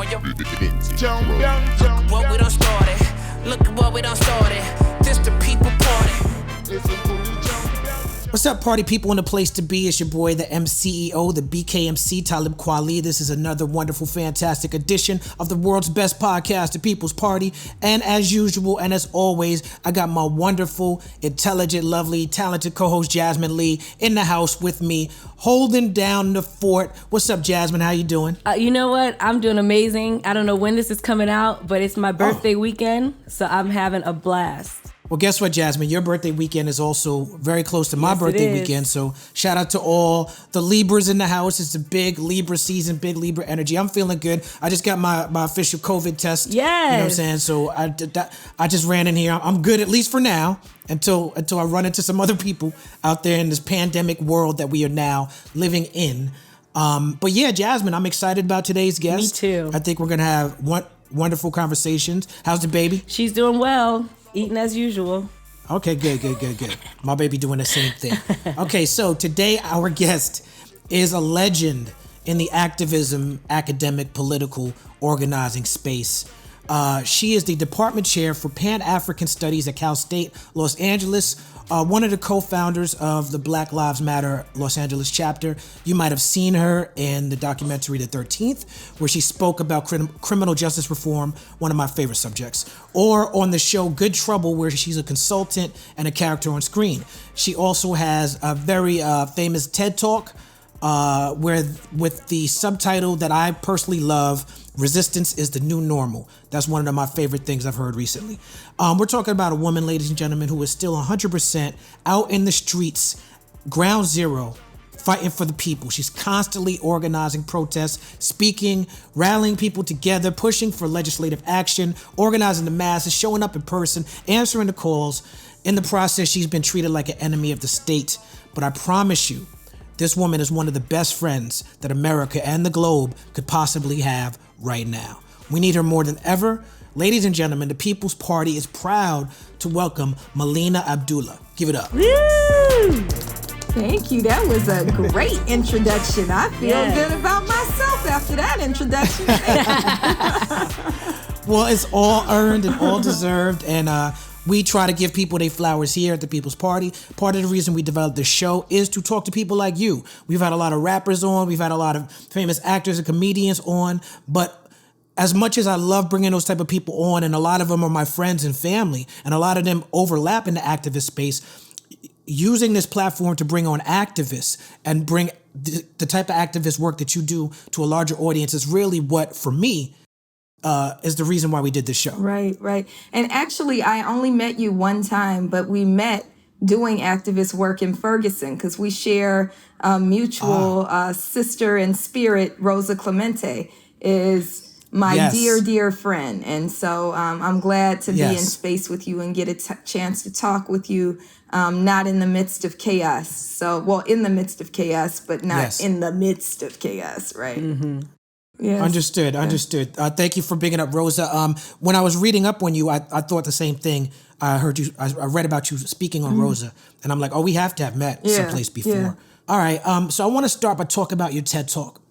your what we done started. Look at what we done started. This the people party. What's up, party people in the place to be? It's your boy, the MCEO, the BKMC, Talib Kweli. This is another wonderful, fantastic edition of the world's best podcast, The People's Party. And as usual, and as always, I got my wonderful, intelligent, lovely, talented co-host Jasmin Leigh in the house with me, holding down the fort. What's up, Jasmin? How you doing? You know what? I'm doing amazing. I don't know when this is coming out, but it's my birthday weekend, so I'm having a blast. Well, guess what, Jasmin? Your birthday weekend is also very close to my birthday weekend. So shout out to all the Libras in the house. It's a big Libra season, big Libra energy. I'm feeling good. I just got my official COVID test. Yes. You know what I'm saying? So I just ran in here. I'm good, at least for now, until I run into some other people out there in this pandemic world that we are now living in. But yeah, Jasmin, I'm excited about today's guest. Me too. I think we're going to have wonderful conversations. How's the baby? She's doing well. Eating as usual. Okay, good. My baby doing the same thing. Okay, so today our guest is a legend in the activism, academic, political, organizing space. She is the department chair for Pan-African Studies at Cal State, Los Angeles, one of the co-founders of the Black Lives Matter Los Angeles chapter. You might have seen her in the documentary The 13th, where she spoke about criminal justice reform, one of my favorite subjects, or on the show Good Trouble, where she's a consultant and a character on screen. She also has a very famous TED Talk, where with the subtitle that I personally love, Resistance is the New Normal. That's one of my favorite things I've heard recently. We're talking about a woman, ladies and gentlemen, who is still 100% out in the streets, ground zero, fighting for the people. She's constantly organizing protests, speaking, rallying people together, pushing for legislative action, organizing the masses, showing up in person, answering the calls. In the process, she's been treated like an enemy of the state. But I promise you, this woman is one of the best friends that America and the globe could possibly have right now. We need her more than ever. Ladies and gentlemen, the People's Party is proud to welcome Melina Abdullah. Give it up. Woo! Thank you. That was a great introduction. I feel good about myself after that introduction. Well, it's all earned and all deserved, and we try to give people their flowers here at the People's Party. Part of the reason we developed this show is to talk to people like you. We've had a lot of rappers on. We've had a lot of famous actors and comedians on. But as much as I love bringing those type of people on, and a lot of them are my friends and family, and a lot of them overlap in the activist space, using this platform to bring on activists and bring the type of activist work that you do to a larger audience is really what, for me, is the reason why we did this show. Right. And actually, I only met you one time, but we met doing activist work in Ferguson because we share a mutual sister in spirit. Rosa Clemente is my dear friend. And so I'm glad to be in space with you and get a chance to talk with you, not in the midst of chaos. So, well, in the midst of chaos, but not in the midst of chaos, right? Mm-hmm. Yes. Understood. Thank you for bringing up Rosa. When I was reading up on you, I thought the same thing. I read about you speaking on Rosa, and I'm like, we have to have met someplace before. Yeah. All right. So I want to start by talking about your TED Talk.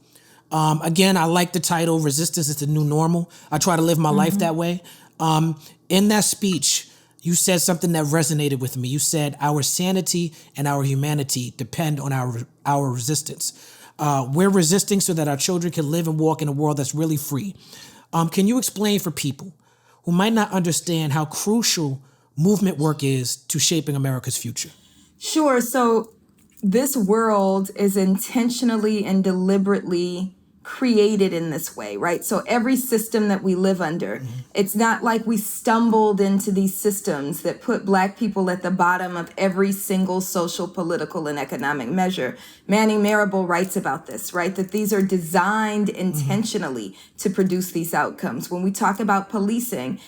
Again, I like the title, Resistance is the New Normal. I try to live my life that way. In that speech, you said something that resonated with me. You said, our sanity and our humanity depend on our resistance. We're resisting so that our children can live and walk in a world that's really free. Can you explain for people who might not understand how crucial movement work is to shaping America's future? Sure. So this world is intentionally and deliberately created in this way, right? So every system that we live under, it's not like we stumbled into these systems that put Black people at the bottom of every single social, political, and economic measure. Manning Marable writes about this, right? That these are designed intentionally to produce these outcomes. When we talk about policing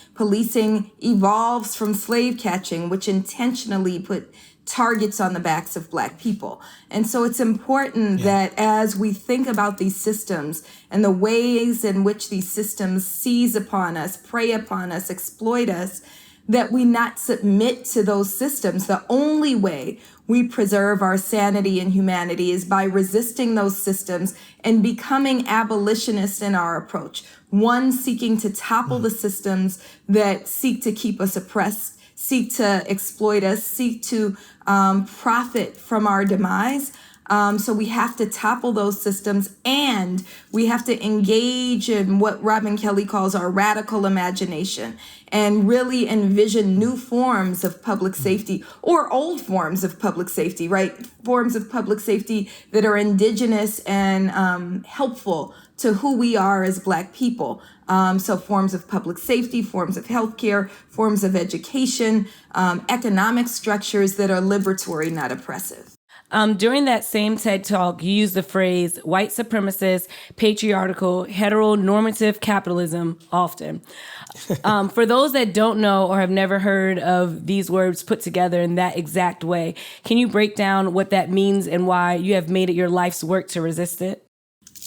evolves from slave catching, which intentionally put targets on the backs of Black people. And so it's important that as we think about these systems and the ways in which these systems seize upon us, prey upon us, exploit us, that we not submit to those systems. The only way we preserve our sanity and humanity is by resisting those systems and becoming abolitionists in our approach. One, seeking to topple the systems that seek to keep us oppressed, seek to exploit us, seek to profit from our demise. So we have to topple those systems, and we have to engage in what Robin Kelley calls our radical imagination and really envision new forms of public safety, or old forms of public safety, right? Forms of public safety that are indigenous and helpful to who we are as Black people. So forms of public safety, forms of healthcare, forms of education, economic structures that are liberatory, not oppressive. During that same TED Talk, you used the phrase white supremacist, patriarchal, heteronormative capitalism often. For those that don't know or have never heard of these words put together in that exact way, can you break down what that means and why you have made it your life's work to resist it?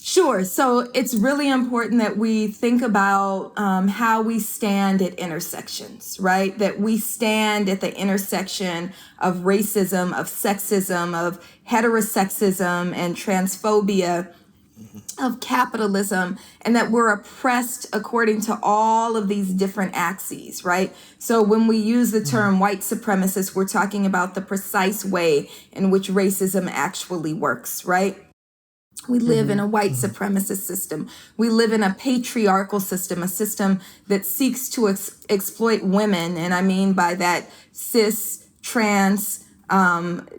Sure. So it's really important that we think about how we stand at intersections, right? That we stand at the intersection of racism, of sexism, of heterosexism and transphobia, of capitalism, and that we're oppressed according to all of these different axes, right? So when we use the term white supremacist, we're talking about the precise way in which racism actually works, right? We live in a white supremacist system. We live in a patriarchal system, a system that seeks to exploit women. And I mean by that cis, trans,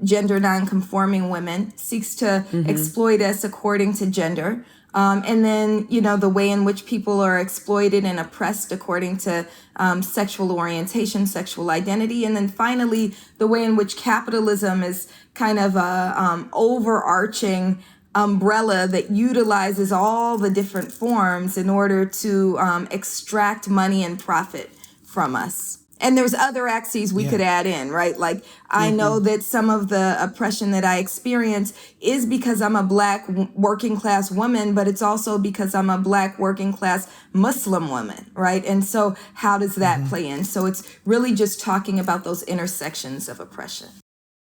gender nonconforming women, seeks to exploit us according to gender. And then, the way in which people are exploited and oppressed according to sexual orientation, sexual identity. And then finally, the way in which capitalism is kind of a overarching umbrella that utilizes all the different forms in order to extract money and profit from us. And there's other axes we could add in, right? Like, I know that some of the oppression that I experience is because I'm a Black working class woman, but it's also because I'm a Black working class Muslim woman, right? And so how does that play in? So it's really just talking about those intersections of oppression.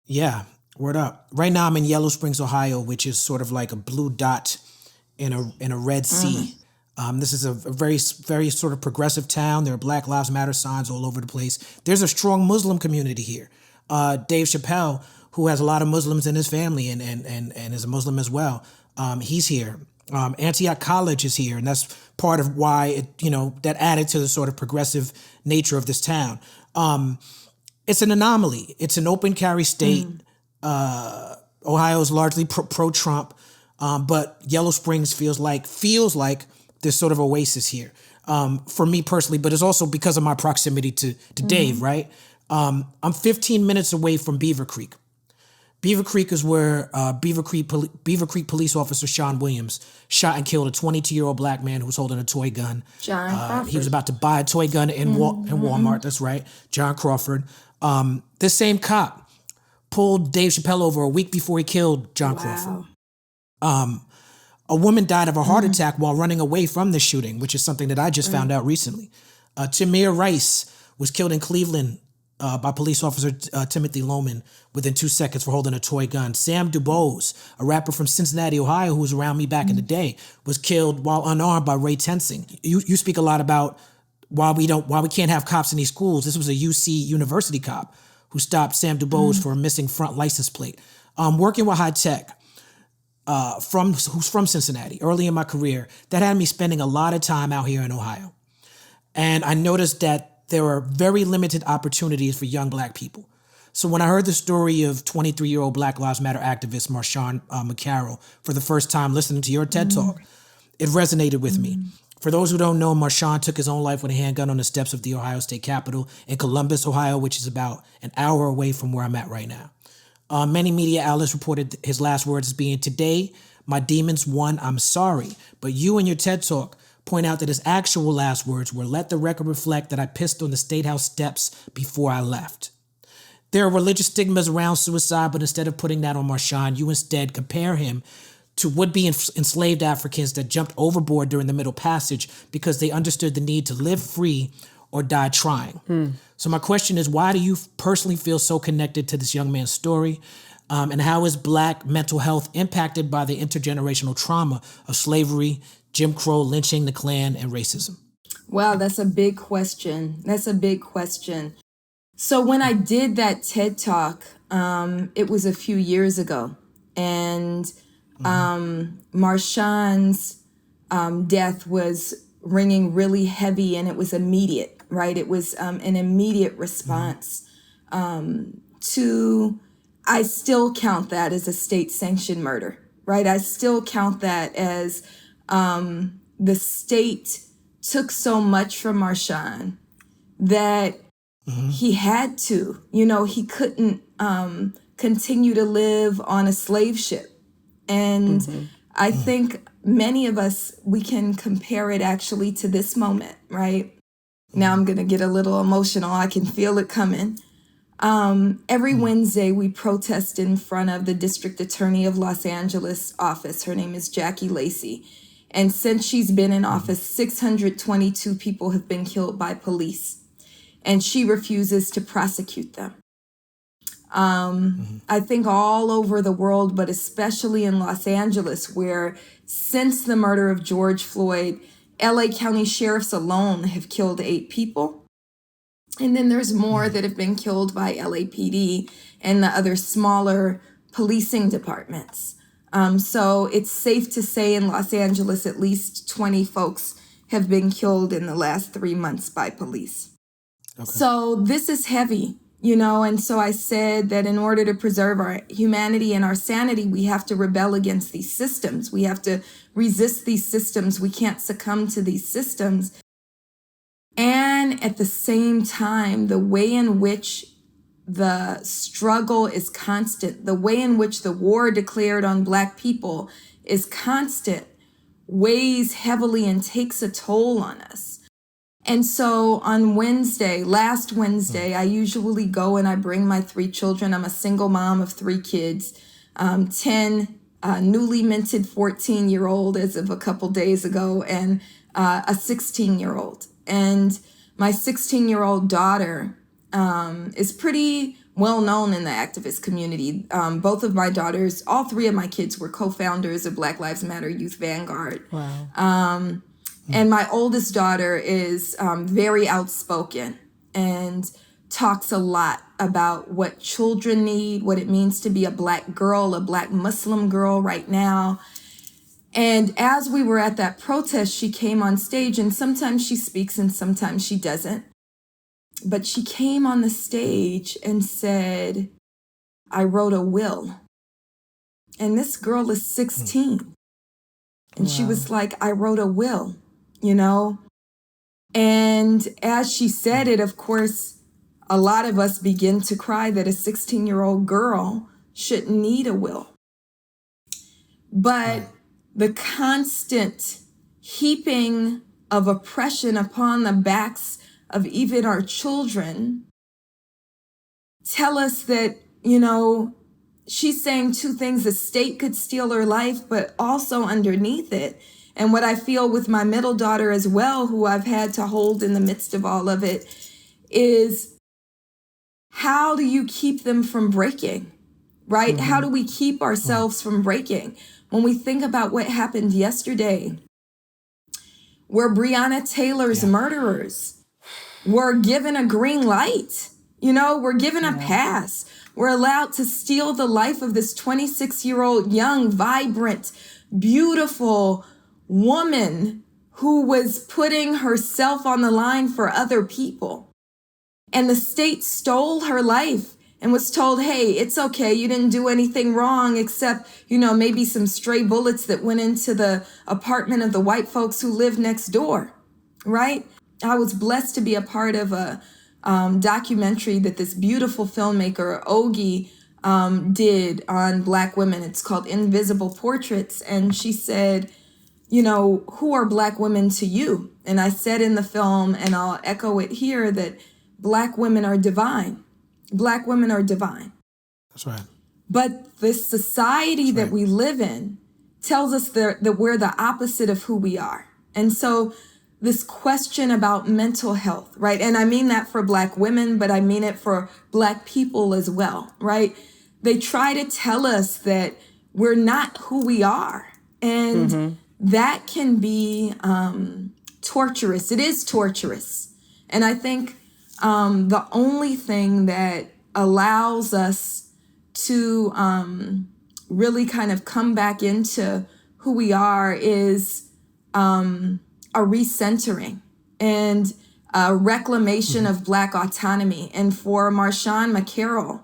Yeah. Word up. Right now I'm in Yellow Springs, Ohio, which is sort of like a blue dot in a red sea. This is a very, very sort of progressive town. There are Black Lives Matter signs all over the place. There's a strong Muslim community here. Dave Chappelle, who has a lot of Muslims in his family and is a Muslim as well, he's here. Antioch College is here, and that's part of why that added to the sort of progressive nature of this town. It's an anomaly. It's an open carry state. Ohio is largely pro-Trump, but Yellow Springs feels like this sort of oasis here for me personally, but it's also because of my proximity to Dave, right? I'm 15 minutes away from Beaver Creek. Beaver Creek is where Beaver Creek police officer Sean Williams shot and killed a 22-year-old Black man who was holding a toy gun. John Crawford. He was about to buy a toy gun in Walmart. That's right, John Crawford. This same cop pulled Dave Chappelle over a week before he killed John Crawford. A woman died of a heart attack while running away from the shooting, which is something that I just found out recently. Tamir Rice was killed in Cleveland by police officer Timothy Loman within 2 seconds for holding a toy gun. Sam DuBose, a rapper from Cincinnati, Ohio, who was around me back in the day, was killed while unarmed by Ray Tensing. You speak a lot about why we can't have cops in these schools. This was a UC University cop who stopped Sam DuBose for a missing front license plate. Working with High Tech, who's from Cincinnati, early in my career, that had me spending a lot of time out here in Ohio. And I noticed that there are very limited opportunities for young Black people. So when I heard the story of 23-year-old Black Lives Matter activist MarShawn McCarrel for the first time listening to your TED Talk, it resonated with me. For those who don't know, MarShawn took his own life with a handgun on the steps of the Ohio State Capitol in Columbus, Ohio, which is about an hour away from where I'm at right now. Many media outlets reported his last words as being, "Today, my demons won, I'm sorry." But you in your TED Talk point out that his actual last words were, "Let the record reflect that I pissed on the State House steps before I left." There are religious stigmas around suicide, but instead of putting that on MarShawn, you instead compare him to would-be enslaved Africans that jumped overboard during the Middle Passage because they understood the need to live free or die trying. So my question is, why do you personally feel so connected to this young man's story? And how is Black mental health impacted by the intergenerational trauma of slavery, Jim Crow, lynching, the Klan, and racism? Wow, that's a big question. That's a big question. So when I did that TED Talk, it was a few years ago. And MarShawn's death was ringing really heavy, and it was immediate, right? It was an immediate response to, I still count that as a state-sanctioned murder, right? I still count that as the state took so much from MarShawn that he had to, he couldn't continue to live on a slave ship. And I think many of us, we can compare it actually to this moment, right? Now I'm going to get a little emotional. I can feel it coming. Every Wednesday, we protest in front of the district attorney of Los Angeles office. Her name is Jackie Lacey. And since she's been in office, 622 people have been killed by police. And she refuses to prosecute them. I think all over the world, but especially in Los Angeles, where since the murder of George Floyd, LA County sheriffs alone have killed 8 people. And then there's more that have been killed by LAPD and the other smaller policing departments. So it's safe to say in Los Angeles, at least 20 folks have been killed in the last 3 months by police. Okay. So this is heavy, and so I said that in order to preserve our humanity and our sanity, we have to rebel against these systems. We have to resist these systems. We can't succumb to these systems. And at the same time, the way in which the struggle is constant, the way in which the war declared on Black people is constant, weighs heavily and takes a toll on us. And so on last Wednesday, I usually go and I bring my 3 children. I'm a single mom of 3 kids, 10 newly minted 14-year-old as of a couple days ago, and a 16-year-old. And my 16-year-old daughter is pretty well known in the activist community. Both of my daughters, all 3 of my kids were co-founders of Black Lives Matter Youth Vanguard. Wow. And my oldest daughter is very outspoken and talks a lot about what children need, what it means to be a Black girl, a Black Muslim girl right now. And as we were at that protest, she came on stage, and sometimes she speaks and sometimes she doesn't. But she came on the stage and said, I wrote a will. And this girl is 16. And she was like, I wrote a will, And as she said it, of course, a lot of us begin to cry that a 16-year-old girl shouldn't need a will. But the constant heaping of oppression upon the backs of even our children tell us that, she's saying 2 things. The state could steal her life, but also underneath it. And what I feel with my middle daughter as well, who I've had to hold in the midst of all of it, is how do you keep them from breaking, right? Mm-hmm. How do we keep ourselves from breaking? When we think about what happened yesterday, where Breonna Taylor's murderers were given a green light, we're given a pass. We're allowed to steal the life of this 26-year-old young, vibrant, beautiful woman who was putting herself on the line for other people. And the state stole her life and was told, hey, it's okay. You didn't do anything wrong except, maybe some stray bullets that went into the apartment of the white folks who lived next door, right? I was blessed to be a part of a documentary that this beautiful filmmaker, Ogie, did on Black women. It's called Invisible Portraits. And she said, who are Black women to you? And I said in the film, and I'll echo it here, that Black women are divine. Black women are divine. That's right. But the society that we live in tells us that we're the opposite of who we are. And so this question about mental health, right? And I mean that for Black women, but I mean it for Black people as well, right? They try to tell us that we're not who we are. And that can be torturous. It is torturous. And I think the only thing that allows us to really kind of come back into who we are is a recentering and a reclamation of Black autonomy. And for MarShawn McCarrel,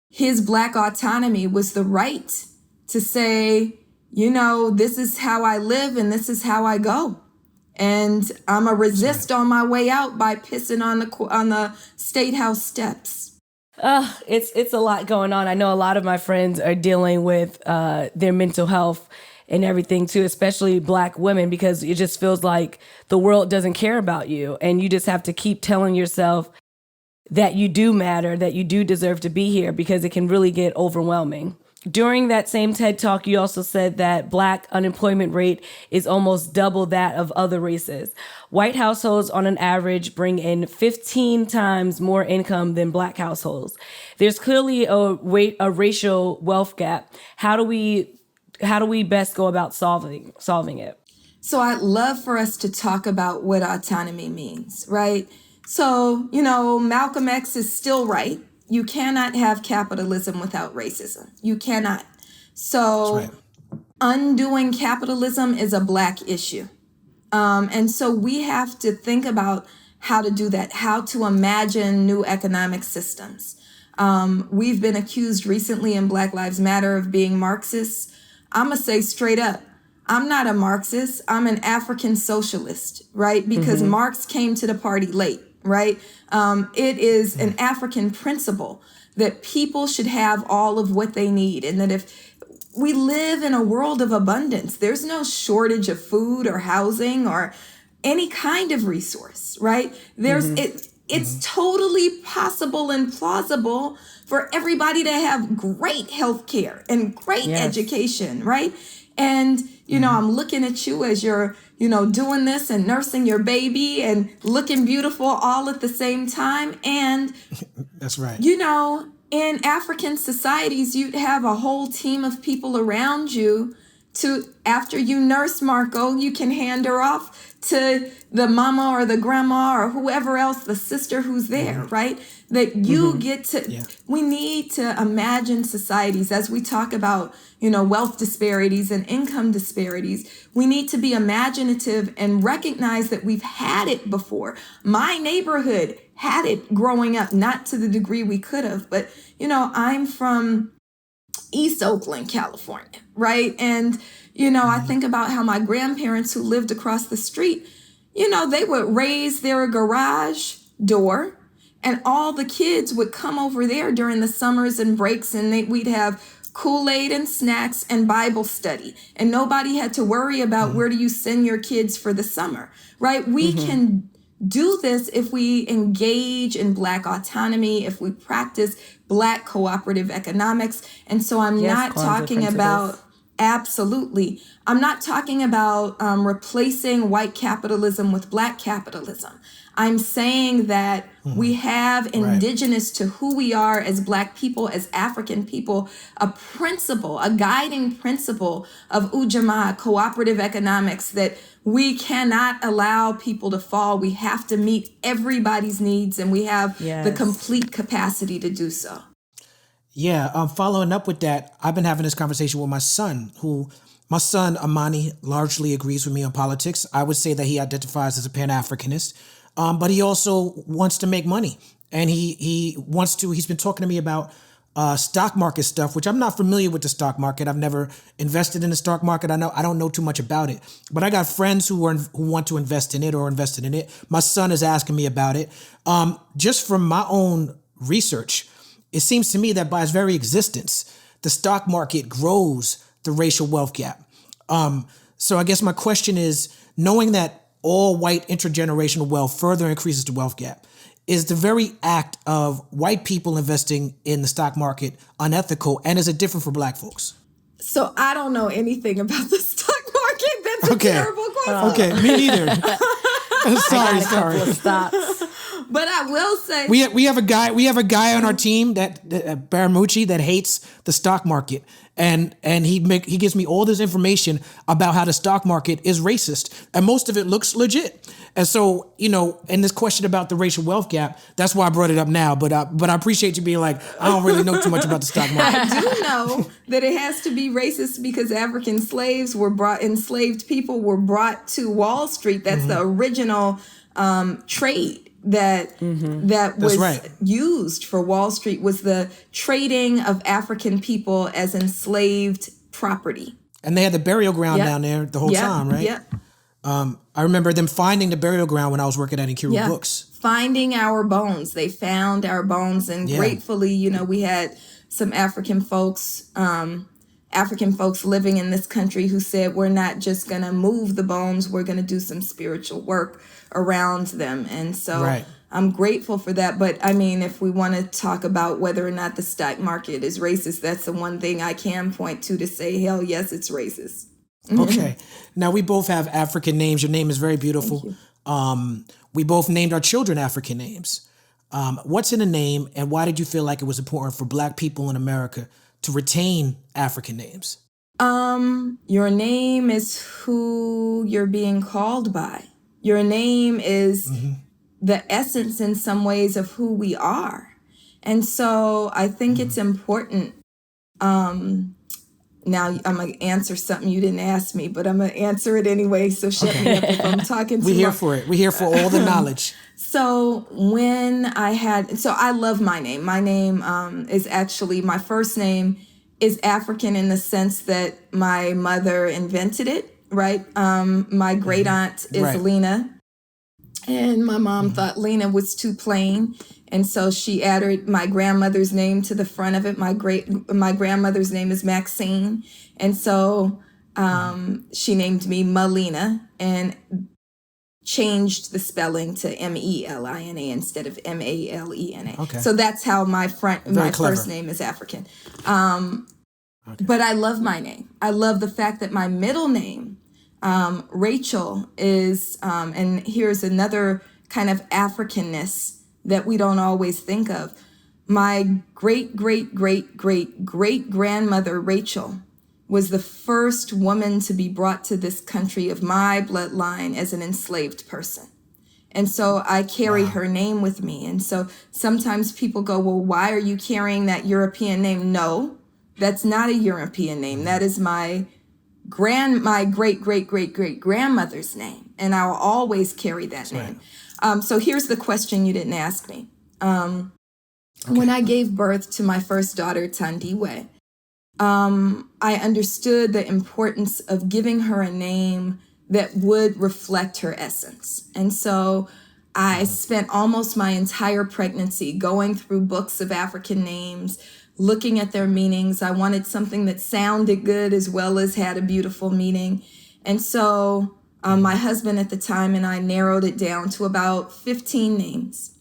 his Black autonomy was the right to say, this is how I live and this is how I go. And I'm a resist on my way out by pissing on the State House steps. It's a lot going on. I know a lot of my friends are dealing with their mental health and everything too, especially Black women, because it just feels like the world doesn't care about you. And you just have to keep telling yourself that you do matter, that you do deserve to be here, because it can really get overwhelming. During that same TED Talk, you also said that Black unemployment rate is almost double that of other races. White households on an average bring in 15 times more income than Black households. There's clearly a racial wealth gap. How do we best go about solving it? So I'd love for us to talk about what autonomy means, right? So, Malcolm X is still right. You cannot have capitalism without racism. You cannot. So right. Undoing capitalism is a Black issue. And so we have to think about how to do that, how to imagine new economic systems. We've been accused recently in Black Lives Matter of being Marxists. I'm going to say straight up, I'm not a Marxist. I'm an African socialist, right? Because Marx came to the party late. Right? It is an African principle that people should have all of what they need. And that if we live in a world of abundance, there's no shortage of food or housing or any kind of resource, right? It's totally possible and plausible for everybody to have great health care and great education, right? And, I'm looking at you as you're, doing this and nursing your baby and looking beautiful all at the same time. And that's right. In African societies, you'd have a whole team of people around you to, after you nurse Marco, you can hand her off to the mama or the grandma or whoever else, the sister who's there, right? That you get to, we need to imagine societies as we talk about, wealth disparities and income disparities. We need to be imaginative and recognize that we've had it before. My neighborhood had it growing up, not to the degree we could have, but, I'm from East Oakland, California, right? And, I think about how my grandparents who lived across the street, they would raise their garage door and all the kids would come over there during the summers and breaks, and we'd have Kool-Aid and snacks and Bible study. And nobody had to worry about where do you send your kids for the summer, right? We can do this if we engage in Black autonomy, if we practice Black cooperative economics. And so I'm not talking about, absolutely, I'm not talking about replacing white capitalism with Black capitalism. I'm saying that we have indigenous to who we are as Black people, as African people, a principle, a guiding principle of Ujamaa, cooperative economics, that we cannot allow people to fall. We have to meet everybody's needs, and we have the complete capacity to do so. Yeah, following up with that, I've been having this conversation with my son, Amani, largely agrees with me on politics. I would say that he identifies as a Pan-Africanist. But he also wants to make money, and he's been talking to me about stock market stuff, which I'm not familiar with the stock market. I've never invested in the stock market. I don't know too much about it, but I got friends who want to invest in it or invested in it. My son is asking me about it. Just from my own research, it seems to me that by its very existence, the stock market grows the racial wealth gap. So I guess my question is, knowing that all white intergenerational wealth further increases the wealth gap, is the very act of white people investing in the stock market unethical, and is it different for Black folks? So I don't know anything about the stock market. That's a terrible question. Okay, me neither. Sorry. Stocks. But I will say, We have a guy on our team that Baramucci that hates the stock market, and he gives me all this information about how the stock market is racist, and most of it looks legit. And so, and this question about the racial wealth gap, that's why I brought it up now. But I appreciate you being like, I don't really know too much about the stock market. I do know that it has to be racist because enslaved people were brought to Wall Street. That's the original trade that was used for Wall Street, was the trading of African people as enslaved property. And they had the burial ground down there the whole time, right? Yeah. I remember them finding the burial ground when I was working at Inkiru Books. Finding our bones. They found our bones, and gratefully, we had some African folks living in this country who said, we're not just going to move the bones, we're going to do some spiritual work around them. And so I'm grateful for that. But I mean, if we want to talk about whether or not the stock market is racist, that's the one thing I can point to say, hell yes, it's racist. Okay. Now, we both have African names. Your name is very beautiful. We both named our children African names. What's in a name, and why did you feel like it was important for Black people in America to retain African names? Your name is who you're being called by. Your name is the essence in some ways of who we are. And so I think it's important. Now I'm going to answer something you didn't ask me, but I'm going to answer it anyway. So shut me up if I'm talking too We're here for it. We're here for all the knowledge. So I love my name. My name is actually, my first name is African in the sense that my mother invented it, right? My great aunt is Lena. And my mom thought Lena was too plain. And so she added my grandmother's name to the front of it. My grandmother's name is Maxine. And so she named me Melina and changed the spelling to Melina instead of Malena. Okay. So that's how my first name is African. But I love my name. I love the fact that my middle name, Rachel, is, and here's another kind of Africanness that we don't always think of. My great-great-great-great-great-grandmother, Rachel, was the first woman to be brought to this country of my bloodline as an enslaved person. And so I carry her name with me. And so sometimes people go, well, why are you carrying that European name? No, that's not a European name. That is my great-great-great-great-great-grandmother's name. And I'll always carry that name. So here's the question you didn't ask me. When I gave birth to my first daughter, Thandiwe, I understood the importance of giving her a name that would reflect her essence. And so I spent almost my entire pregnancy going through books of African names, looking at their meanings. I wanted something that sounded good as well as had a beautiful meaning. And so my husband at the time and I narrowed it down to about 15 names.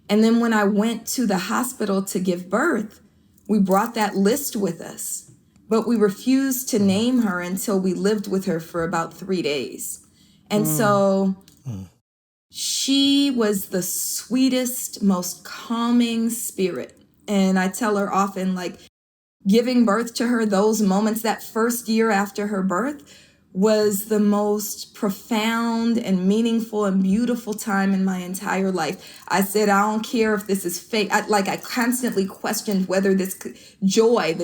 And then when I went to the hospital to give birth, we brought that list with us, but we refused to name her until we lived with her for about 3 days. And so she was the sweetest, most calming spirit. And I tell her often, like, giving birth to her, those moments, that first year after her birth, was the most profound and meaningful and beautiful time in my entire life. I said, I don't care if this is fake. I constantly questioned whether the joy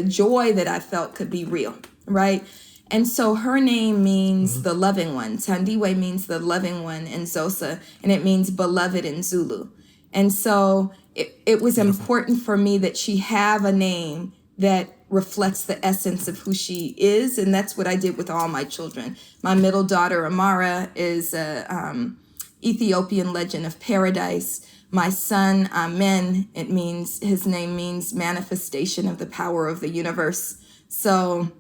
that I felt could be real, right? And so her name means the loving one. Thandiwe means the loving one in Xhosa, and it means beloved in Zulu. And so it was important for me that she have a name that reflects the essence of who she is. And that's what I did with all my children. My middle daughter, Amara, is a Ethiopian legend of paradise. My son, Amen, his name means manifestation of the power of the universe. So,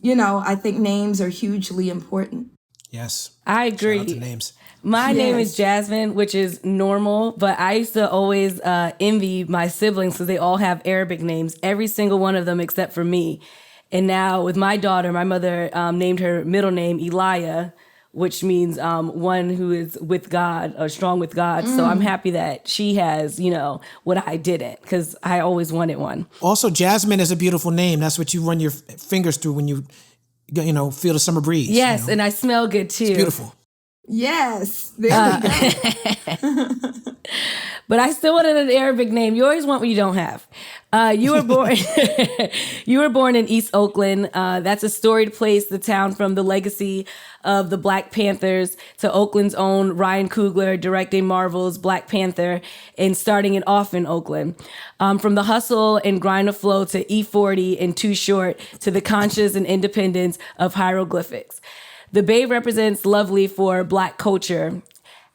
I think names are hugely important. Yes. I agree. Shout out to names. My name is Jasmin, which is normal, but I used to always envy my siblings because they all have Arabic names, every single one of them except for me. And now with my daughter, my mother named her middle name Elia, which means one who is with God or strong with God. So I'm happy that she has, what I didn't, because I always wanted one. Also, Jasmin is a beautiful name. That's what you run your fingers through when you feel the summer breeze. Yes, and I smell good too. It's beautiful. Yes, there we go. But I still wanted an Arabic name. You always want what you don't have. You were born. You were born in East Oakland. That's a storied place, the town from the legacy of the Black Panthers to Oakland's own Ryan Coogler directing Marvel's Black Panther and starting it off in Oakland. From the hustle and grind of flow to E40 and Too Short to the conscious and independence of hieroglyphics. The Bay represents lovely for Black culture.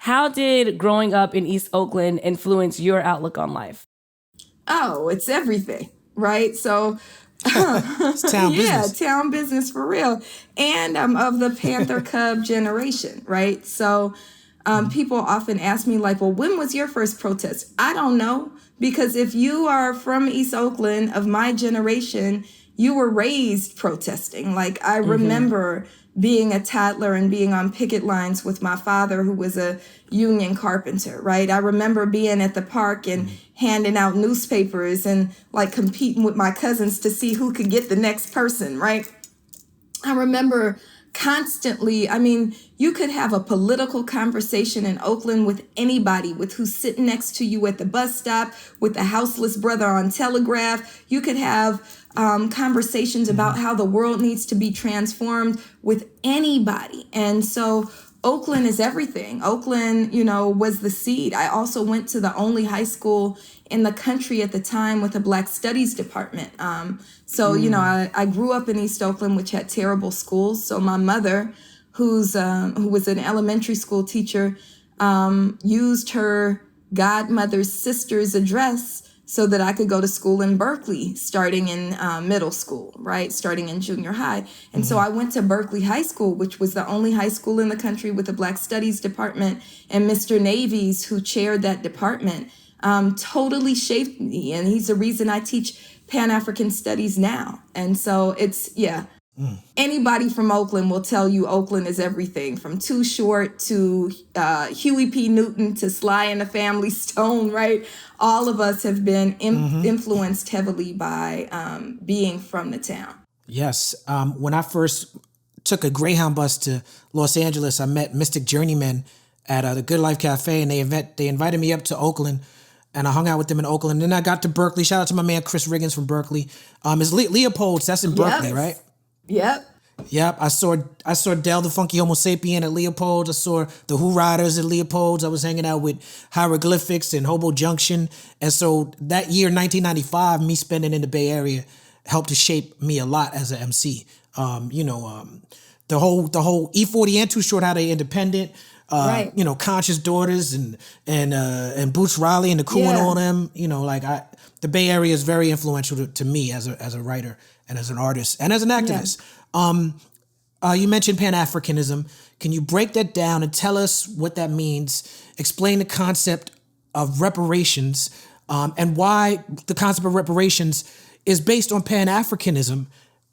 How did growing up in East Oakland influence your outlook on life? Oh, it's everything, right? So, It's town business. Town business for real. And I'm of the Panther Cub generation, right? So people often ask me like, well, when was your first protest? I don't know, because if you are from East Oakland of my generation, you were raised protesting. Like I remember being a toddler and being on picket lines with my father, who was a union carpenter, right? I remember being at the park and handing out newspapers and like competing with my cousins to see who could get the next person, right? I remember constantly, you could have a political conversation in Oakland with anybody, with who's sitting next to you at the bus stop, with the houseless brother on Telegraph. You could have conversations about how the world needs to be transformed with anybody. And so Oakland is everything. Oakland, was the seed. I also went to the only high school in the country at the time with a Black Studies department. I grew up in East Oakland, which had terrible schools. So my mother, who was an elementary school teacher, used her godmother's sister's address so that I could go to school in Berkeley, starting in middle school, right? Starting in junior high. And so I went to Berkeley High School, which was the only high school in the country with a Black Studies department. And Mr. Navies, who chaired that department, totally shaped me. And he's the reason I teach Pan-African studies now. And so anybody from Oakland will tell you Oakland is everything, from Too Short to Huey P. Newton to Sly and the Family Stone, right? All of us have been influenced heavily by being from the town. Yes. When I first took a Greyhound bus to Los Angeles, I met Mystic Journeymen at the Good Life Cafe, and they invited me up to Oakland, and I hung out with them in Oakland. And then I got to Berkeley. Shout out to my man Chris Riggins from Berkeley. It's Leopold's. That's in Berkeley, right? Yep. I saw Del the Funky Homo Sapien at Leopold's. I saw the Who Riders at Leopold's. I was hanging out with Hieroglyphics and Hobo Junction. And so that year, 1995, me spending in the Bay Area helped to shape me a lot as an MC. The whole E40 and Too Short, how they independent. Right. Conscious Daughters and Boots Riley and the Crew and all them. The Bay Area is very influential to me as a writer and as an artist and as an activist. You mentioned Pan-Africanism. Can you break that down and tell us what that means? Explain the concept of reparations and why the concept of reparations is based on Pan-Africanism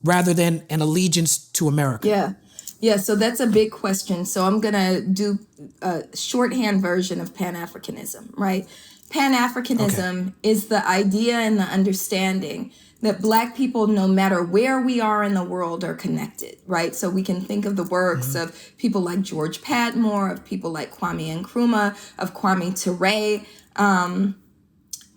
rather than an allegiance to America. Yeah, so that's a big question. So I'm going to do a shorthand version of Pan-Africanism, right? Pan-Africanism is the idea and the understanding that Black people, no matter where we are in the world, are connected, right? So we can think of the works of people like George Padmore, of people like Kwame Nkrumah, of Kwame Ture.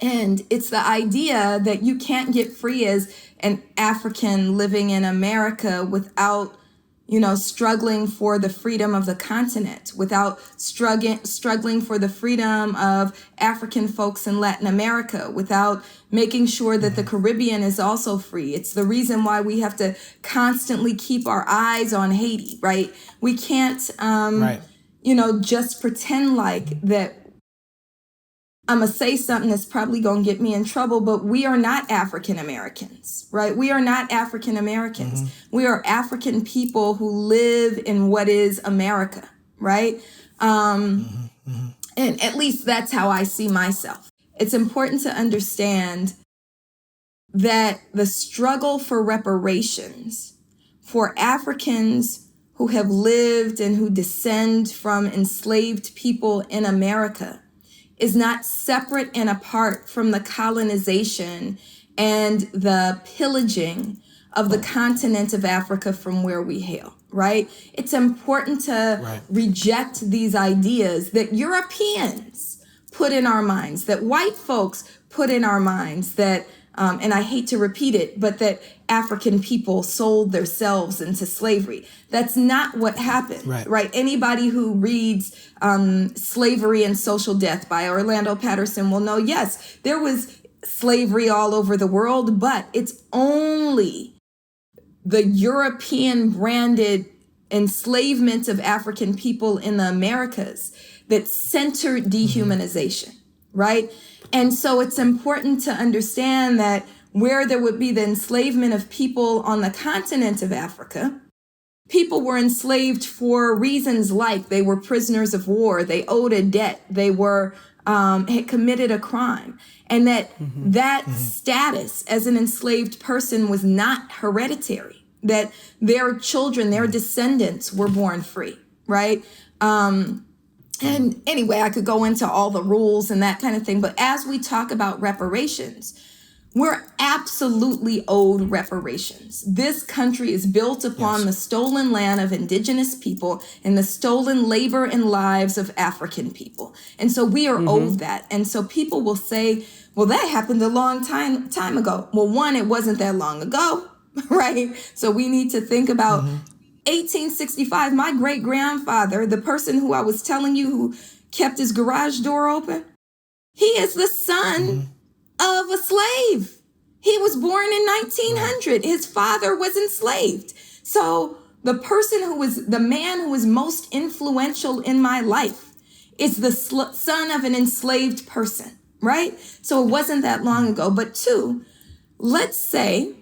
And it's the idea that you can't get free as an African living in America without struggling for the freedom of the continent, without struggling for the freedom of African folks in Latin America, without making sure that the Caribbean is also free. It's the reason why we have to constantly keep our eyes on Haiti, right? We can't, just pretend like that. I'm going to say something that's probably going to get me in trouble, but we are not African Americans, right? We are not African Americans. We are African people who live in what is America, right? And at least that's how I see myself. It's important to understand that the struggle for reparations for Africans who have lived and who descend from enslaved people in America is not separate and apart from the colonization and the pillaging of the continent of Africa from where we hail, right? It's important to reject these ideas that Europeans put in our minds, that white folks put in our minds, that, and I hate to repeat it, but that African people sold themselves into slavery. That's not what happened, right? Anybody who reads Slavery and Social Death by Orlando Patterson will know, yes, there was slavery all over the world, but it's only the European branded enslavement of African people in the Americas that centered dehumanization, right? And so it's important to understand that where there would be the enslavement of people on the continent of Africa, people were enslaved for reasons like they were prisoners of war, they owed a debt, they were had committed a crime, and that status as an enslaved person was not hereditary, that their children, their descendants were born free, right? And anyway, I could go into all the rules and that kind of thing, but as we talk about reparations, we're absolutely owed reparations. This country is built upon the stolen land of indigenous people and the stolen labor and lives of African people. And so we are owed that. And so people will say, well, that happened a long time ago. Well, one, it wasn't that long ago, right? So we need to think about 1865, my great-grandfather, the person who I was telling you who kept his garage door open, he is the son of a slave. He was born in 1900. His father was enslaved. So the man who was most influential in my life is the son of an enslaved person, right? So it wasn't that long ago. But two, let's say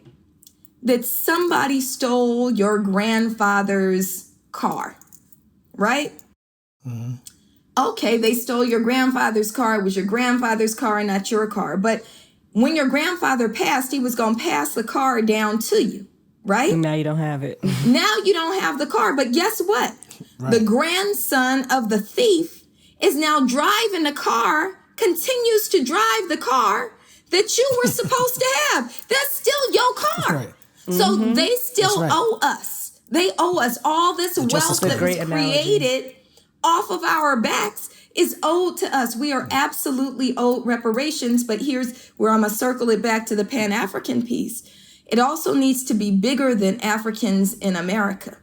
that somebody stole your grandfather's car, right? Okay, they stole your grandfather's car. It was your grandfather's car and not your car. But when your grandfather passed, he was going to pass the car down to you, right? And now you don't have it. Now you don't have the car. But guess what? The grandson of the thief is now driving the car, continues to drive the car that you were supposed to have. That's still your car. So they still owe us. They owe us. All this wealth that was created off of our backs is owed to us. We are absolutely owed reparations. But here's where I'm going to circle it back to the Pan-African piece. It also needs to be bigger than Africans in America.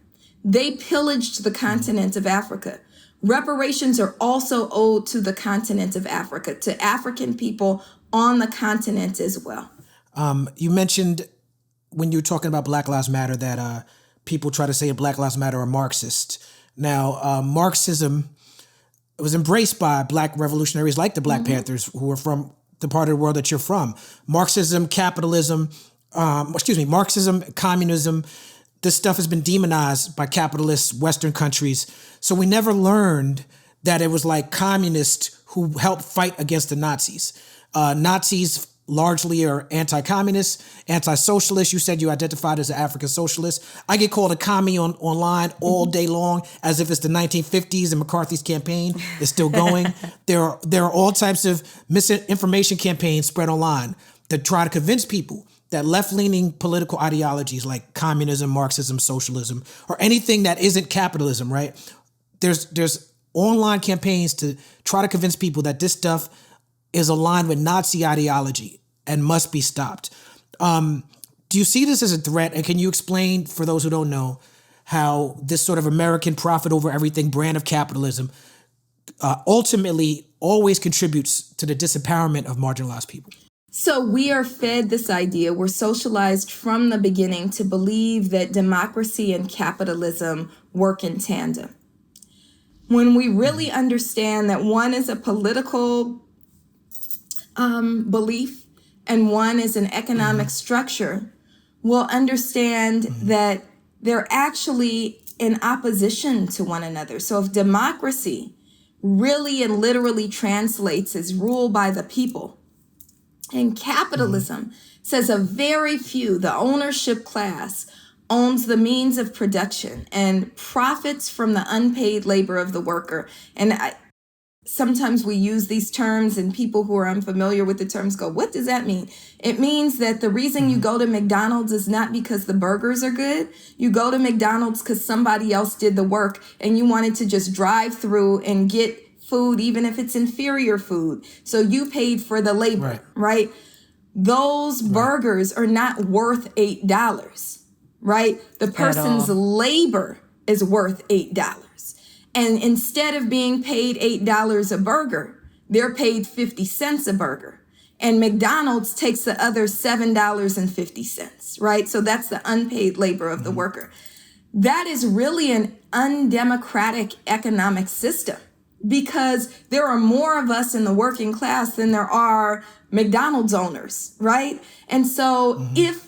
They pillaged the continent of Africa. Reparations are also owed to the continent of Africa, to African people on the continent as well. You mentioned when you were talking about Black Lives Matter that people try to say Black Lives Matter are Marxist. Now, Marxism was embraced by Black revolutionaries like the Black Panthers, who are from the part of the world that you're from. Marxism, Marxism, communism, this stuff has been demonized by capitalist Western countries. So we never learned that it was like communists who helped fight against the Nazis. Nazis largely are anti-communist, anti-socialist. You said you identified as an African socialist. I get called a commie online all day long as if it's the 1950s and McCarthy's campaign is still going. There are all types of misinformation campaigns spread online that try to convince people that left-leaning political ideologies like communism, Marxism, socialism, or anything that isn't capitalism, right? There's online campaigns to try to convince people that this stuff is aligned with Nazi ideology and must be stopped. Do you see this as a threat? And can you explain, for those who don't know, how this sort of American profit over everything brand of capitalism ultimately always contributes to the disempowerment of marginalized people? So we are fed this idea, we're socialized from the beginning to believe that democracy and capitalism work in tandem. When we really understand that one is a political belief and one is an economic structure, we'll understand that they're actually in opposition to one another. So if democracy really and literally translates as rule by the people, and capitalism says a very few, the ownership class, owns the means of production and profits from the unpaid labor of the worker. And sometimes we use these terms and people who are unfamiliar with the terms go, what does that mean? It means that the reason you go to McDonald's is not because the burgers are good. You go to McDonald's because somebody else did the work and you wanted to just drive through and get food, even if it's inferior food. So you paid for the labor, right? Those burgers are not worth $8, right? The person's labor is worth $8. And instead of being paid $8 a burger, they're paid 50 cents a burger. And McDonald's takes the other $7.50, right? So that's the unpaid labor of the worker. That is really an undemocratic economic system because there are more of us in the working class than there are McDonald's owners, right? And so if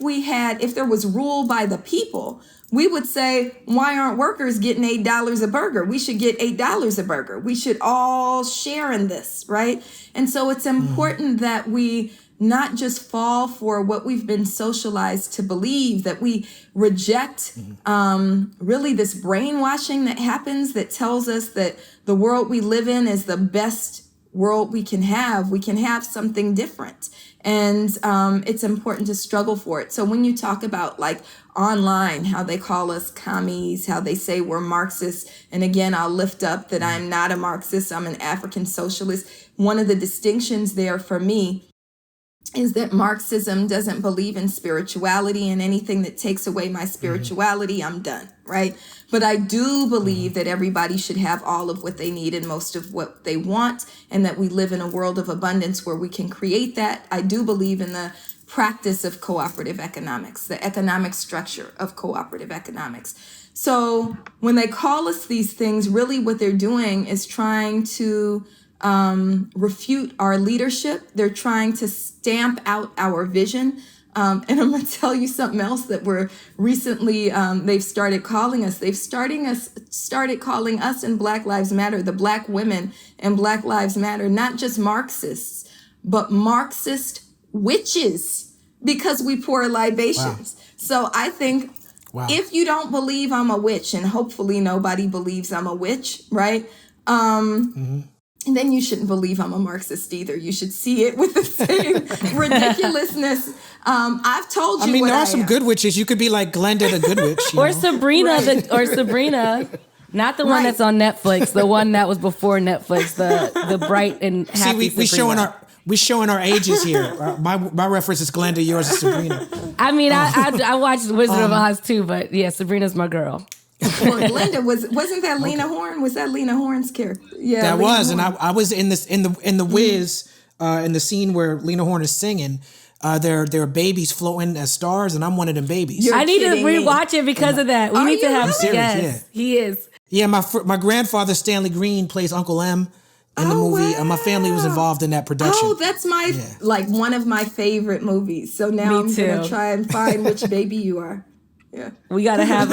there was rule by the people, we would say, why aren't workers getting $8 a burger? We should get $8 a burger. We should all share in this, right? And so it's important that we not just fall for what we've been socialized to believe, that we reject really this brainwashing that happens that tells us that the world we live in is the best world we can have. We can have something different. And it's important to struggle for it. So when you talk about like online, how they call us commies, how they say we're Marxists. And again, I'll lift up that I'm not a Marxist. I'm an African socialist. One of the distinctions there for me is that Marxism doesn't believe in spirituality, and anything that takes away my spirituality, I'm done, right? But I do believe that everybody should have all of what they need and most of what they want, and that we live in a world of abundance where we can create that. I do believe in the practice of cooperative economics, the economic structure of cooperative economics. So when they call us these things, really what they're doing is trying to refute our leadership. They're trying to stamp out our vision. And I'm going to tell you something else that we're recently, they've started calling us. They've started calling us in Black Lives Matter, the Black women in Black Lives Matter, not just Marxists, but Marxist witches, because we pour libations. Wow. So I think if you don't believe I'm a witch, and hopefully nobody believes I'm a witch, right? Then you shouldn't believe I'm a Marxist either. You should see it with the same ridiculousness. I've told you. I mean, there are some good witches. You could be like Glenda the Good Witch, or Sabrina, Sabrina, not the one that's on Netflix, the one that was before Netflix, the bright and happy. See, we showing our ages here. My reference is Glenda. Yours is Sabrina. I mean, I watched Wizard of Oz too, but yeah, Sabrina's my girl. Well, Glenda wasn't that Lena Horne? Was that Lena Horne's character? Yeah, that Lena was, Horne. and I was in the Wiz, in the scene where Lena Horne is singing. There are babies floating as stars, and I'm one of them babies. I need to rewatch it because of that. We need to have. Serious, yes, he is. Yeah, my grandfather Stanley Green plays Uncle M in the movie. Wow. My family was involved in that production. Oh, that's like one of my favorite movies. So now I'm gonna try and find which baby you are. Yeah. We gotta have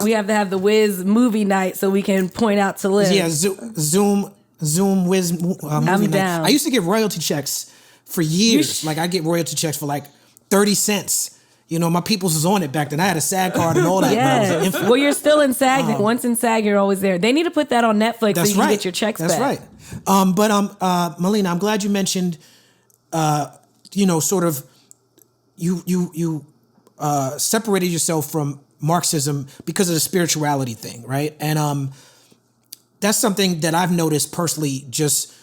we have to have the Wiz movie night so we can point out to Liz. Yeah, Zoom Wiz movie night. Down. I used to get royalty checks for years. Like I get royalty checks for like 30 cents. You know, my peoples was on it back then. I had a SAG card and all that. Yes. Well, you're still in SAG. Once in SAG, you're always there. They need to put that on Netflix so you can get your checks back. That's right. But Melina, I'm glad you mentioned, sort of you separated yourself from Marxism because of the spirituality thing, right? And that's something that I've noticed personally. Just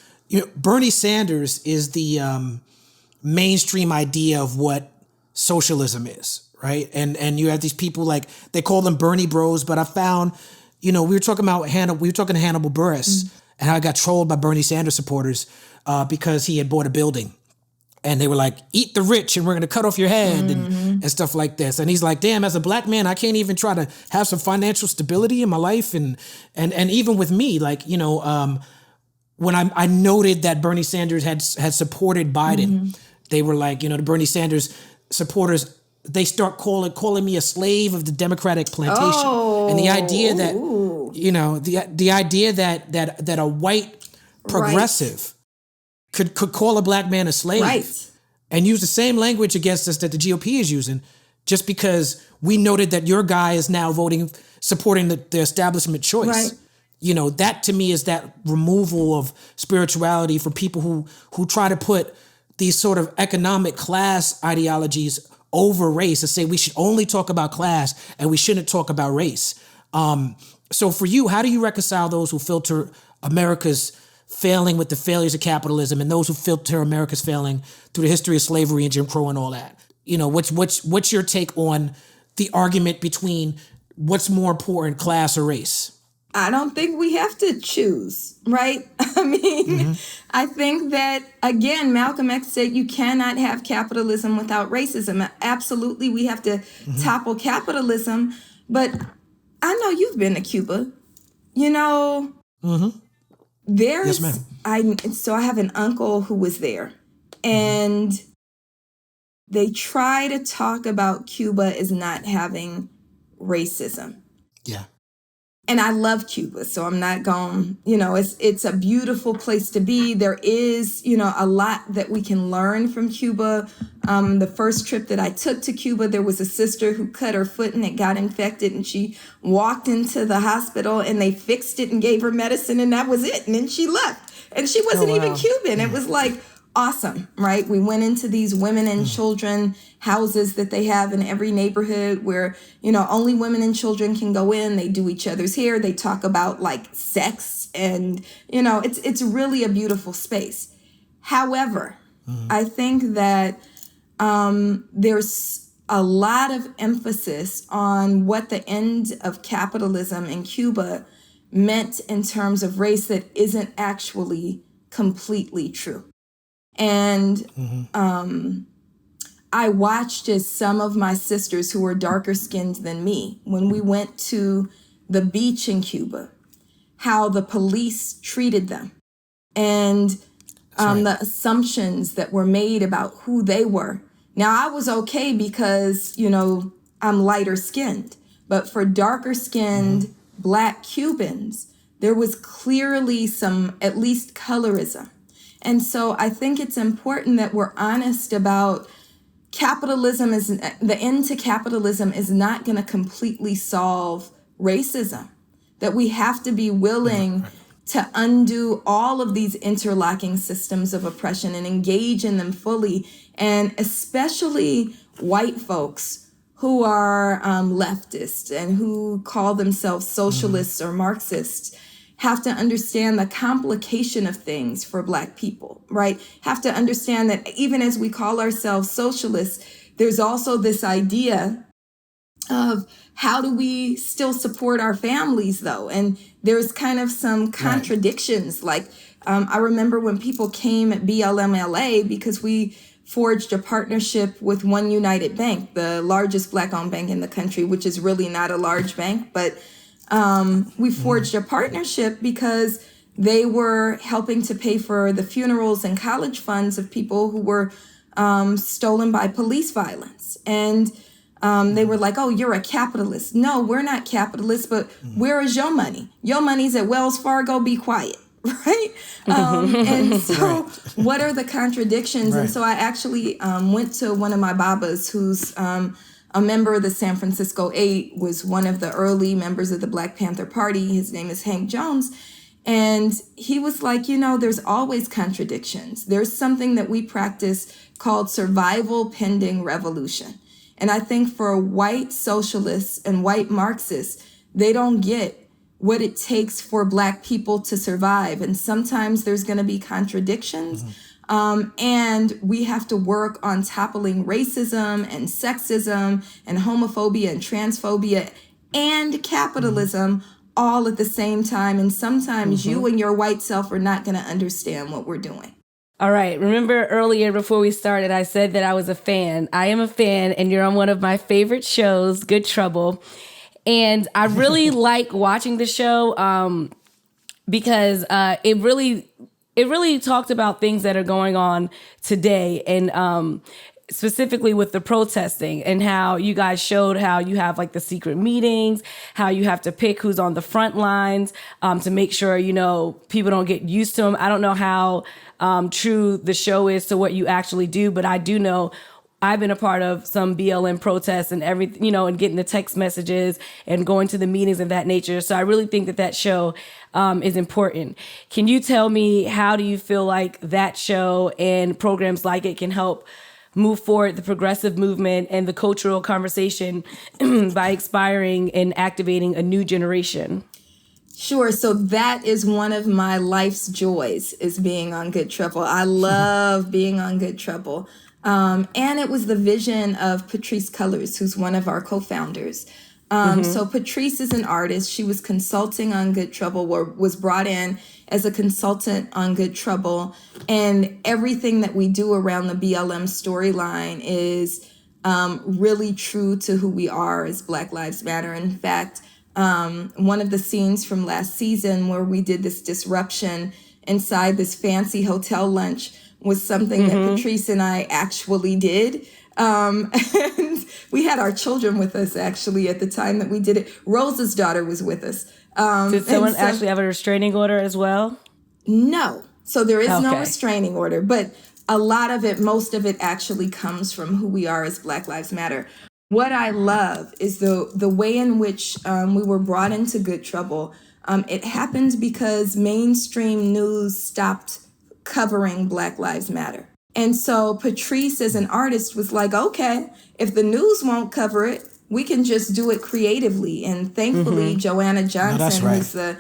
Bernie Sanders is the mainstream idea of what socialism is, right? And you have these people like they call them Bernie Bros, but I found, we were talking to Hannibal Buress and how I got trolled by Bernie Sanders supporters because he had bought a building. And they were like, eat the rich and we're going to cut off your head and stuff like this. And he's like, damn, as a black man, I can't even try to have some financial stability in my life. And even with me, like, when I noted that Bernie Sanders had supported Biden, they were like, the Bernie Sanders supporters, they start calling me a slave of the Democratic plantation. And the idea that, the idea that a white progressive could call a black man a slave and use the same language against us that the GOP is using just because we noted that your guy is now supporting the establishment choice. Right. You know, that to me is that removal of spirituality for people who try to put these sort of economic class ideologies over race and say we should only talk about class and we shouldn't talk about race. So for you, how do you reconcile those who filter America's failing with the failures of capitalism and those who filter America's failing through the history of slavery and Jim Crow and all that? You know, what's your take on the argument between what's more important, class or race? I don't think we have to choose, right? I mean, I think that, again, Malcolm X said you cannot have capitalism without racism. Absolutely, we have to topple capitalism. But I know you've been to Cuba. You know, there's, Yes, ma'am. So I have an uncle who was there. And they try to talk about Cuba as not having racism. Yeah. And I love Cuba, so I'm not going, you know, it's a beautiful place to be. There is, you know, a lot that we can learn from Cuba. The first trip that I took to Cuba, there was a sister who cut her foot and it got infected and she walked into the hospital and they fixed it and gave her medicine and that was it. And then she left and she wasn't even Cuban. It was like awesome, right? We went into these women and children houses that they have in every neighborhood where, you know, only women and children can go in. They do each other's hair. They talk about like sex and, you know, it's really a beautiful space. However, I think that there's a lot of emphasis on what the end of capitalism in Cuba meant in terms of race that isn't actually completely true. And I watched as some of my sisters who were darker skinned than me, when we went to the beach in Cuba, how the police treated them and the assumptions that were made about who they were. Now, I was okay because, you know, I'm lighter skinned, but for darker skinned Black Cubans, there was clearly some, at least colorism. And so I think it's important that we're honest about capitalism is the end to capitalism is not going to completely solve racism, that we have to be willing to undo all of these interlocking systems of oppression and engage in them fully. And especially white folks who are leftist and who call themselves socialists or Marxists have to understand the complication of things for Black people, right? Have to understand that even as we call ourselves socialists, there's also this idea of how do we still support our families, though? And there's kind of some contradictions. Like, I remember when people came at BLMLA because we forged a partnership with One United Bank, the largest Black-owned bank in the country, which is really not a large bank, but we forged a partnership because they were helping to pay for the funerals and college funds of people who were stolen by police violence. And they were like, oh, you're a capitalist. No, we're not capitalists, but where is your money? Your money's at Wells Fargo, be quiet, right? And so what are the contradictions? And so I actually went to one of my babas who's a member of the San Francisco 8, was one of the early members of the Black Panther Party. His name is Hank Jones. And he was like, you know, there's always contradictions. There's something that we practice called survival pending revolution. And I think for white socialists and white Marxists, they don't get what it takes for Black people to survive. And sometimes there's going to be contradictions. And we have to work on toppling racism and sexism and homophobia and transphobia and capitalism all at the same time. And sometimes you and your white self are not going to understand what we're doing. All right. Remember earlier before we started, I said that I was a fan. I am a fan, and you're on one of my favorite shows, Good Trouble. And I really like watching the show because it really talked about things that are going on today, and specifically with the protesting, and how you guys showed how you have like the secret meetings, how you have to pick who's on the front lines to make sure, you know, people don't get used to them. I don't know how true the show is to what you actually do, but I do know I've been a part of some BLM protests and everything, and getting the text messages and going to the meetings of that nature. So I really think that show is important. Can you tell me, how do you feel like that show and programs like it can help move forward the progressive movement and the cultural conversation by inspiring and activating a new generation? Sure. So that is one of my life's joys, is being on Good Trouble. I love being on Good Trouble. And it was the vision of Patrisse Cullors, who's one of our co-founders. So Patrisse is an artist. She was consulting on Good Trouble, or was brought in as a consultant on Good Trouble. And everything that we do around the BLM storyline is really true to who we are as Black Lives Matter. In fact, one of the scenes from last season where we did this disruption inside this fancy hotel lunch was something that Patrisse and I actually did. And we had our children with us, actually, at the time that we did it. Rosa's daughter was with us. Did someone actually have a restraining order as well? No. So there is no restraining order. But a lot of it, most of it actually comes from who we are as Black Lives Matter. What I love is the way in which we were brought into Good Trouble. It happened because mainstream news stopped covering Black Lives Matter. And so Patrisse, as an artist, was like, okay, if the news won't cover it, we can just do it creatively. And thankfully, Joanna Johnson, who's the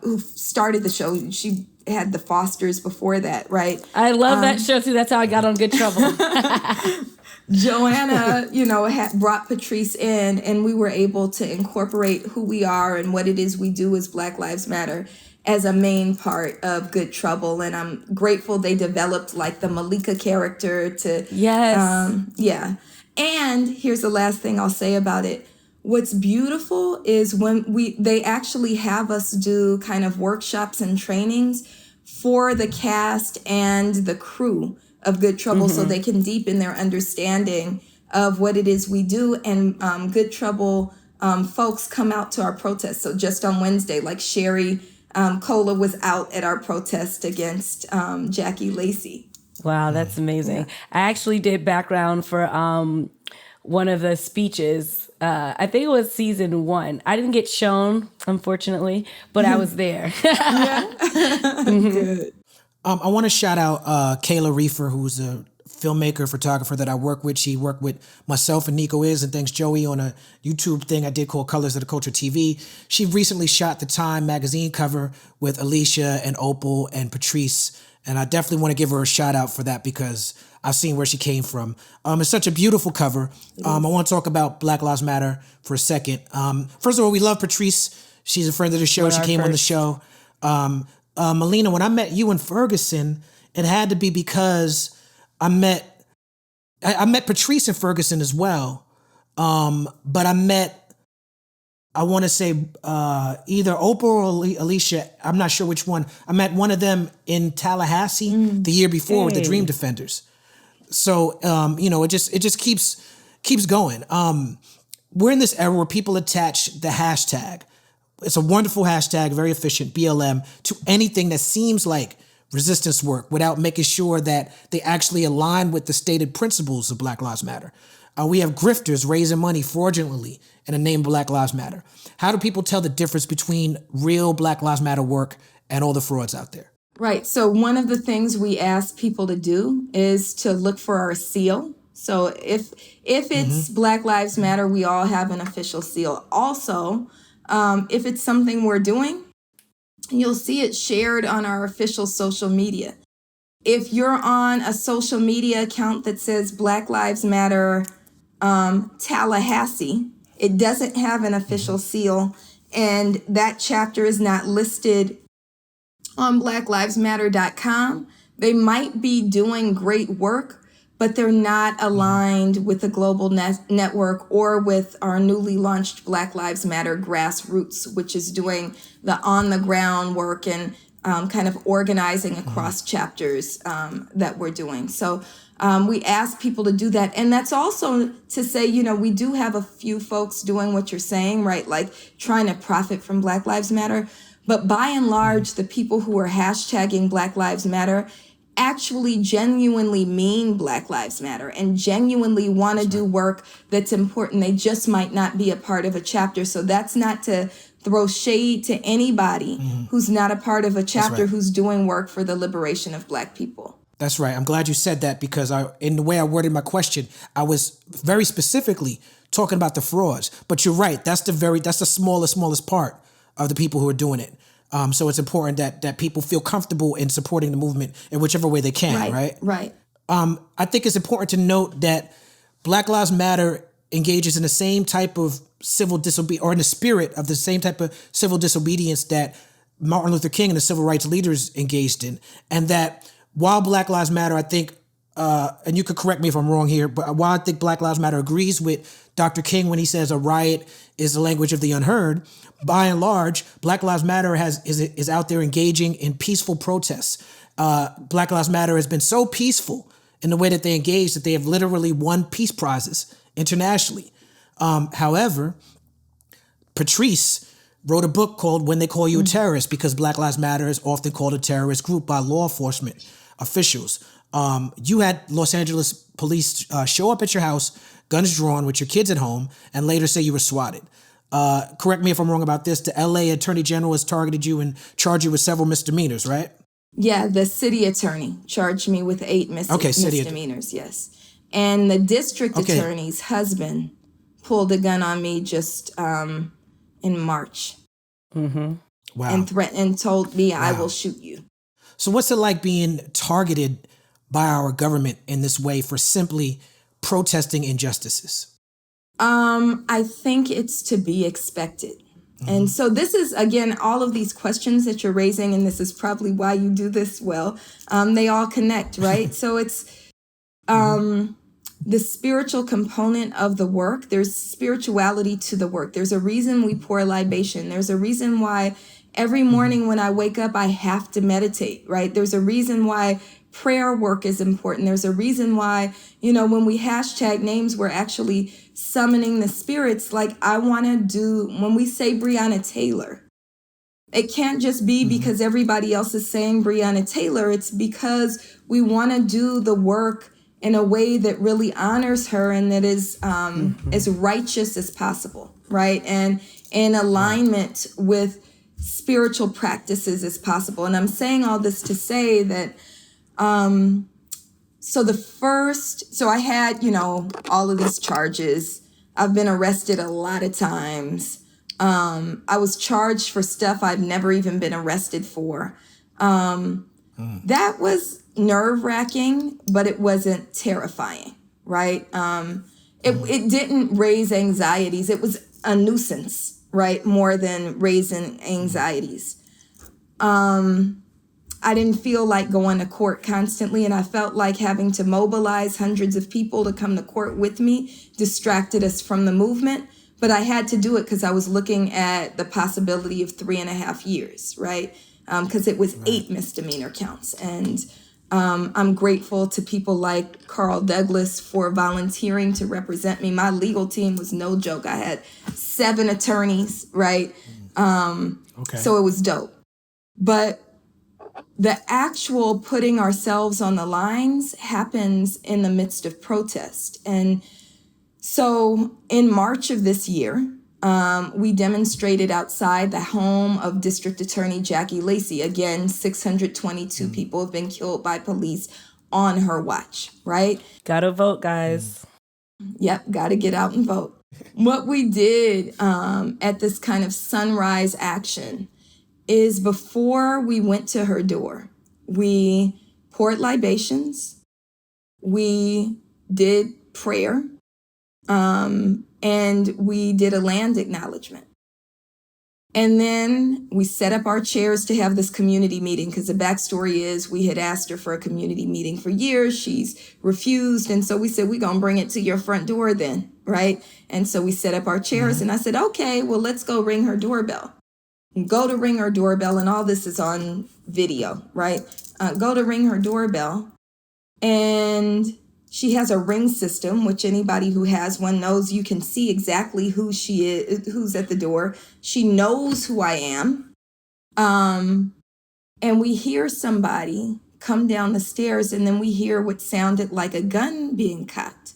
who started the show, she had the Fosters before that, right? I love that show too. That's how I got on Good Trouble. Joanna, had brought Patrisse in, and we were able to incorporate who we are and what it is we do as Black Lives Matter as a main part of Good Trouble. And I'm grateful they developed like the Malika character to... Yes. And here's the last thing I'll say about it. What's beautiful is when they actually have us do kind of workshops and trainings for the cast and the crew of Good Trouble, so they can deepen their understanding of what it is we do. And Good Trouble folks come out to our protests. So just on Wednesday, like Sherry Cola was out at our protest against Jackie Lacey. Wow, that's amazing. Yeah. I actually did background for one of the speeches. I think it was season 1. I didn't get shown, unfortunately, but I was there. Good. I want to shout out Kayla Reefer, who's a filmmaker, photographer that I work with. She worked with myself and Nico Is, and thanks Joey, on a YouTube thing I did called Colors of the Culture TV. She recently shot the Time magazine cover with Alicia and Opal and Patrisse, and I definitely want to give her a shout out for that because I've seen where she came from. It's such a beautiful cover. I want to talk about Black Lives Matter for a second. First of all, we love Patrisse. She's a friend of the show. She came on the show. Melina, when I met you in Ferguson, it had to be because I met Patrisse in Ferguson as well. But I want to say either Oprah or Alicia. I'm not sure which one. I met one of them in Tallahassee the year before with the Dream Defenders. So, it just keeps going. We're in this era where people attach the hashtag. It's a wonderful hashtag, very efficient, BLM, to anything that seems like resistance work without making sure that they actually align with the stated principles of Black Lives Matter. We have grifters raising money fraudulently in the name of Black Lives Matter. How do people tell the difference between real Black Lives Matter work and all the frauds out there? Right. So one of the things we ask people to do is to look for our seal. So if it's Black Lives Matter, we all have an official seal. Also, if it's something we're doing, you'll see it shared on our official social media. If you're on a social media account that says Black Lives Matter Tallahassee, it doesn't have an official seal, and that chapter is not listed on blacklivesmatter.com. They might be doing great work, but they're not aligned with the global network or with our newly launched Black Lives Matter Grassroots, which is doing the on-the-ground work and kind of organizing across chapters that we're doing. So we ask people to do that. And that's also to say, we do have a few folks doing what you're saying, right? Like trying to profit from Black Lives Matter. But by and large, the people who are hashtagging Black Lives Matter, actually genuinely mean Black Lives Matter and genuinely want to do work that's important. They just might not be a part of a chapter. So that's not to throw shade to anybody who's not a part of a chapter who's doing work for the liberation of Black people. That's right. I'm glad you said that, because in the way I worded my question, I was very specifically talking about the frauds. But you're right. That's the smallest part of the people who are doing it. So it's important that people feel comfortable in supporting the movement in whichever way they can, right? Right. I think it's important to note that Black Lives Matter engages in the same type of civil disobedience, or in the spirit of the same type of civil disobedience that Martin Luther King and the civil rights leaders engaged in. And that while Black Lives Matter, I think, and you could correct me if I'm wrong here, but while I think Black Lives Matter agrees with Dr. King when he says a riot is the language of the unheard, by and large, Black Lives Matter is out there engaging in peaceful protests. Black Lives Matter has been so peaceful in the way that they engage that they have literally won peace prizes internationally. However, Patrice wrote a book called When They Call You a Terrorist, because Black Lives Matter is often called a terrorist group by law enforcement officials. You had Los Angeles police show up at your house, guns drawn, with your kids at home, and later say you were swatted. Correct me if I'm wrong about this. The LA Attorney General has targeted you and charged you with several misdemeanors, right? Yeah, the city attorney charged me with 8 misdemeanors, yes. And the district attorney's husband pulled a gun on me just in March. Wow. And threatened and told me, I will shoot you. So what's it like being targeted by our government in this way for simply protesting injustices? I think it's to be expected. And so this is, again, all of these questions that you're raising, and this is probably why you do this well, they all connect, right? So it's the spiritual component of the work. There's spirituality to the work. There's a reason we pour libation. There's a reason why every morning when I wake up, I have to meditate, right? There's a reason why prayer work is important. There's a reason why, when we hashtag names, we're actually summoning the spirits. Like when we say Breonna Taylor, it can't just be because everybody else is saying Breonna Taylor. It's because we want to do the work in a way that really honors her and that is as righteous as possible, right? And in alignment with spiritual practices as possible. And I'm saying all this to say that so I had, all of these charges. I've been arrested a lot of times. I was charged for stuff I've never even been arrested for. That was nerve-wracking, but it wasn't terrifying, right? It didn't raise anxieties. It was a nuisance, right? More than raising anxieties. I didn't feel like going to court constantly, and I felt like having to mobilize hundreds of people to come to court with me distracted us from the movement. But I had to do it because I was looking at the possibility of 3.5 years, right? Because it was 8 misdemeanor counts. And I'm grateful to people like Carl Douglas for volunteering to represent me. My legal team was no joke. I had 7 attorneys, right? So it was dope. But the actual putting ourselves on the lines happens in the midst of protest. And so in March of this year, we demonstrated outside the home of District Attorney Jackie Lacey. Again, 622 people have been killed by police on her watch, right? Gotta vote, guys. Yep, gotta get out and vote. What we did at this kind of sunrise action is before we went to her door, we poured libations, we did prayer, and we did a land acknowledgement. And then we set up our chairs to have this community meeting, because the backstory is we had asked her for a community meeting for years. She's refused. And so we said, we're going to bring it to your front door then, right? And so we set up our chairs and I said, okay, well, let's go ring her doorbell. Go to ring her doorbell, and all this is on video, right? Go to ring her doorbell, and she has a ring system, which anybody who has one knows you can see exactly who she is, who's at the door. She knows who I am. And we hear somebody come down the stairs, and then we hear what sounded like a gun being cocked.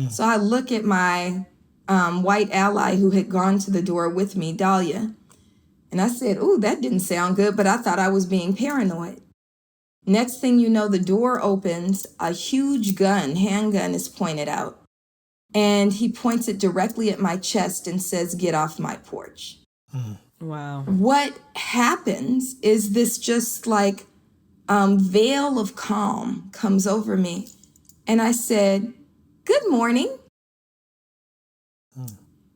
So I look at my white ally who had gone to the door with me, Dahlia, and I said, "Ooh, that didn't sound good," but I thought I was being paranoid. Next thing you know, the door opens, a huge handgun is pointed out, and he points it directly at my chest and says, "Get off my porch." Wow. What happens is this just like veil of calm comes over me. And I said, "Good morning."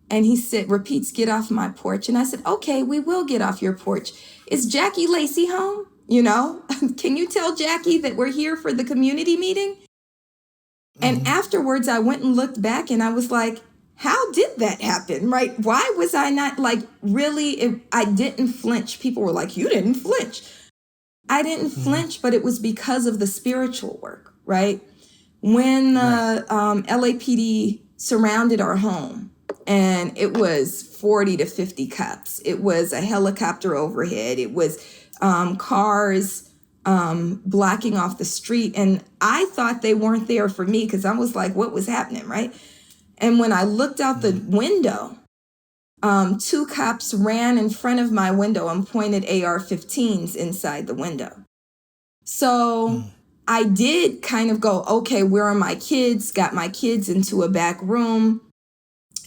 And he repeats, "Get off my porch." And I said, "Okay, we will get off your porch. Is Jackie Lacey home? You know, can you tell Jackie that we're here for the community meeting?" And afterwards, I went and looked back and I was like, how did that happen, right? Why was I not like really, I didn't flinch. People were like, "You didn't flinch." I didn't flinch, but it was because of the spiritual work, right? When the LAPD surrounded our home and it was 40 to 50 cops, it was a helicopter overhead, it was cars blocking off the street. And I thought they weren't there for me because I was like, what was happening, right? And when I looked out the window, 2 cops ran in front of my window and pointed AR-15s inside the window. So I did kind of go, okay, where are my kids? Got my kids into a back room,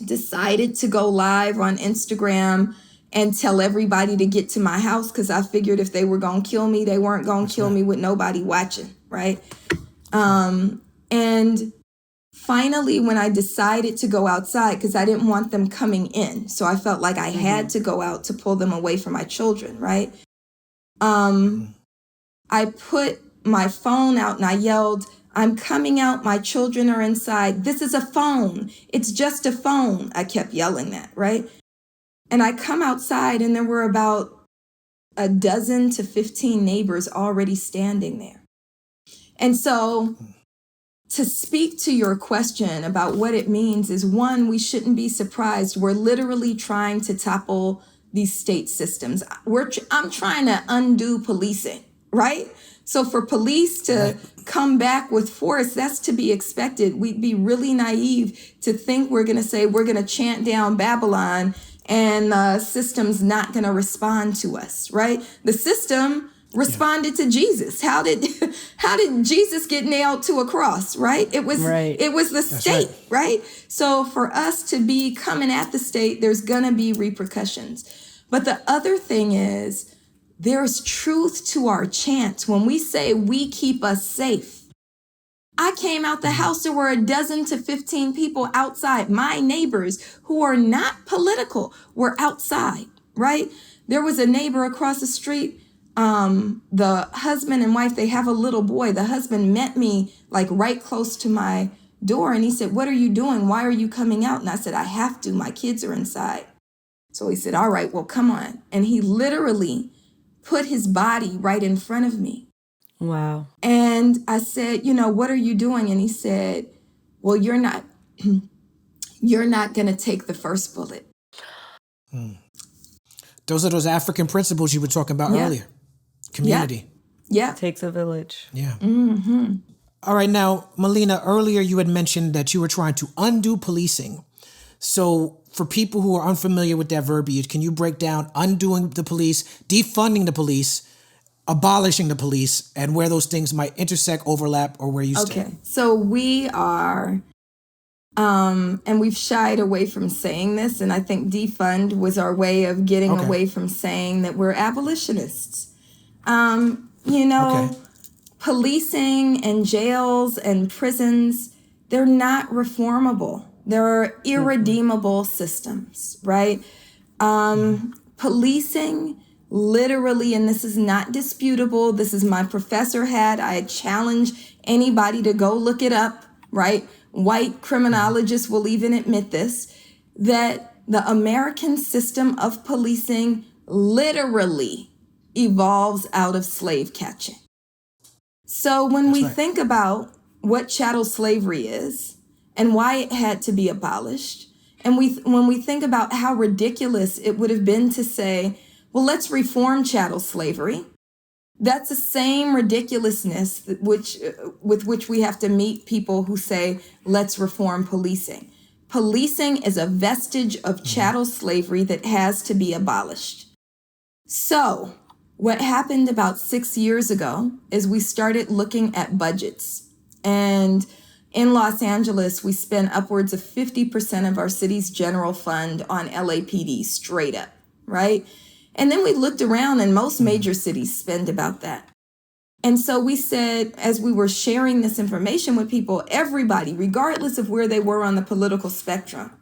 decided to go live on Instagram and tell everybody to get to my house because I figured if they were going to kill me, they weren't going to kill me with nobody watching, right? And finally, when I decided to go outside, because I didn't want them coming in, so I felt like I had to go out to pull them away from my children, right? I put my phone out and I yelled, "I'm coming out, my children are inside. This is a phone. It's just a phone." I kept yelling that, right? And I come outside and there were about a dozen to 15 neighbors already standing there. And so to speak to your question about what it means is, one, we shouldn't be surprised. We're literally trying to topple these state systems. I'm trying to undo policing, right? So for police to come back with force, that's to be expected. We'd be really naive to think we're going to say we're going to chant down Babylon and the system's not going to respond to us, right? The system responded to Jesus. How did Jesus get nailed to a cross, right? It was the state, right? So for us to be coming at the state, there's gonna be repercussions. But the other thing is, there's truth to our chant. When we say we keep us safe, I came out the house, there were a dozen to 15 people outside. My neighbors who are not political were outside, right? There was a neighbor across the street. The husband and wife, they have a little boy. The husband met me like right close to my door and he said, "What are you doing? Why are you coming out?" And I said, "I have to. My kids are inside." So he said, "All right, well, come on." And he literally put his body right in front of me. Wow. And I said, "What are you doing?" And he said, "Well, you're not going to take the first bullet." Those are those African principles you were talking about earlier. Community. Yeah. Takes a village. Yeah. All right. Now, Melina, earlier you had mentioned that you were trying to undo policing. So for people who are unfamiliar with that verbiage, can you break down undoing the police, defunding the police, abolishing the police, and where those things might intersect, overlap, or where you stand? Okay. So we are, and we've shied away from saying this, and I think defund was our way of getting away from saying that we're abolitionists. Policing and jails and prisons, they're not reformable. They're irredeemable systems, right? Policing, literally, and this is not disputable, this is my professor had, I challenge anybody to go look it up, right? White criminologists will even admit this, that the American system of policing literally evolves out of slave catching. So when we think about what chattel slavery is and why it had to be abolished, and when we think about how ridiculous it would have been to say, well, let's reform chattel slavery, That's the same ridiculousness with which we have to meet people who say, let's reform policing. Policing is a vestige of chattel slavery that has to be abolished. So what happened about 6 years ago is we started looking at budgets. And in Los Angeles, we spend upwards of 50% of our city's general fund on LAPD straight up, right? And then we looked around and most major cities spend about that. And so we said, as we were sharing this information with people, everybody, regardless of where they were on the political spectrum,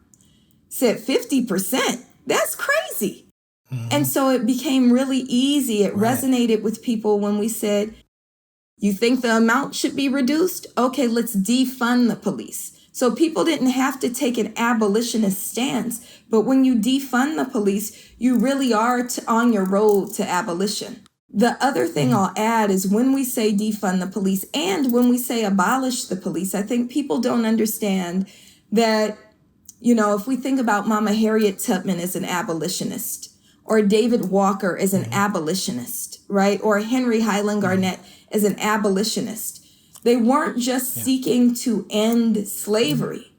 said 50%. That's crazy. And so it became really easy. It resonated with people when we said, you think the amount should be reduced? Okay, let's defund the police. So people didn't have to take an abolitionist stance. But when you defund the police, you really are on your road to abolition. The other thing I'll add is when we say defund the police and when we say abolish the police, I think people don't understand that, you know, if we think about Mama Harriet Tubman as an abolitionist, or David Walker as an abolitionist, right? Or Henry Highland Garnett as an abolitionist. They weren't just seeking to end slavery.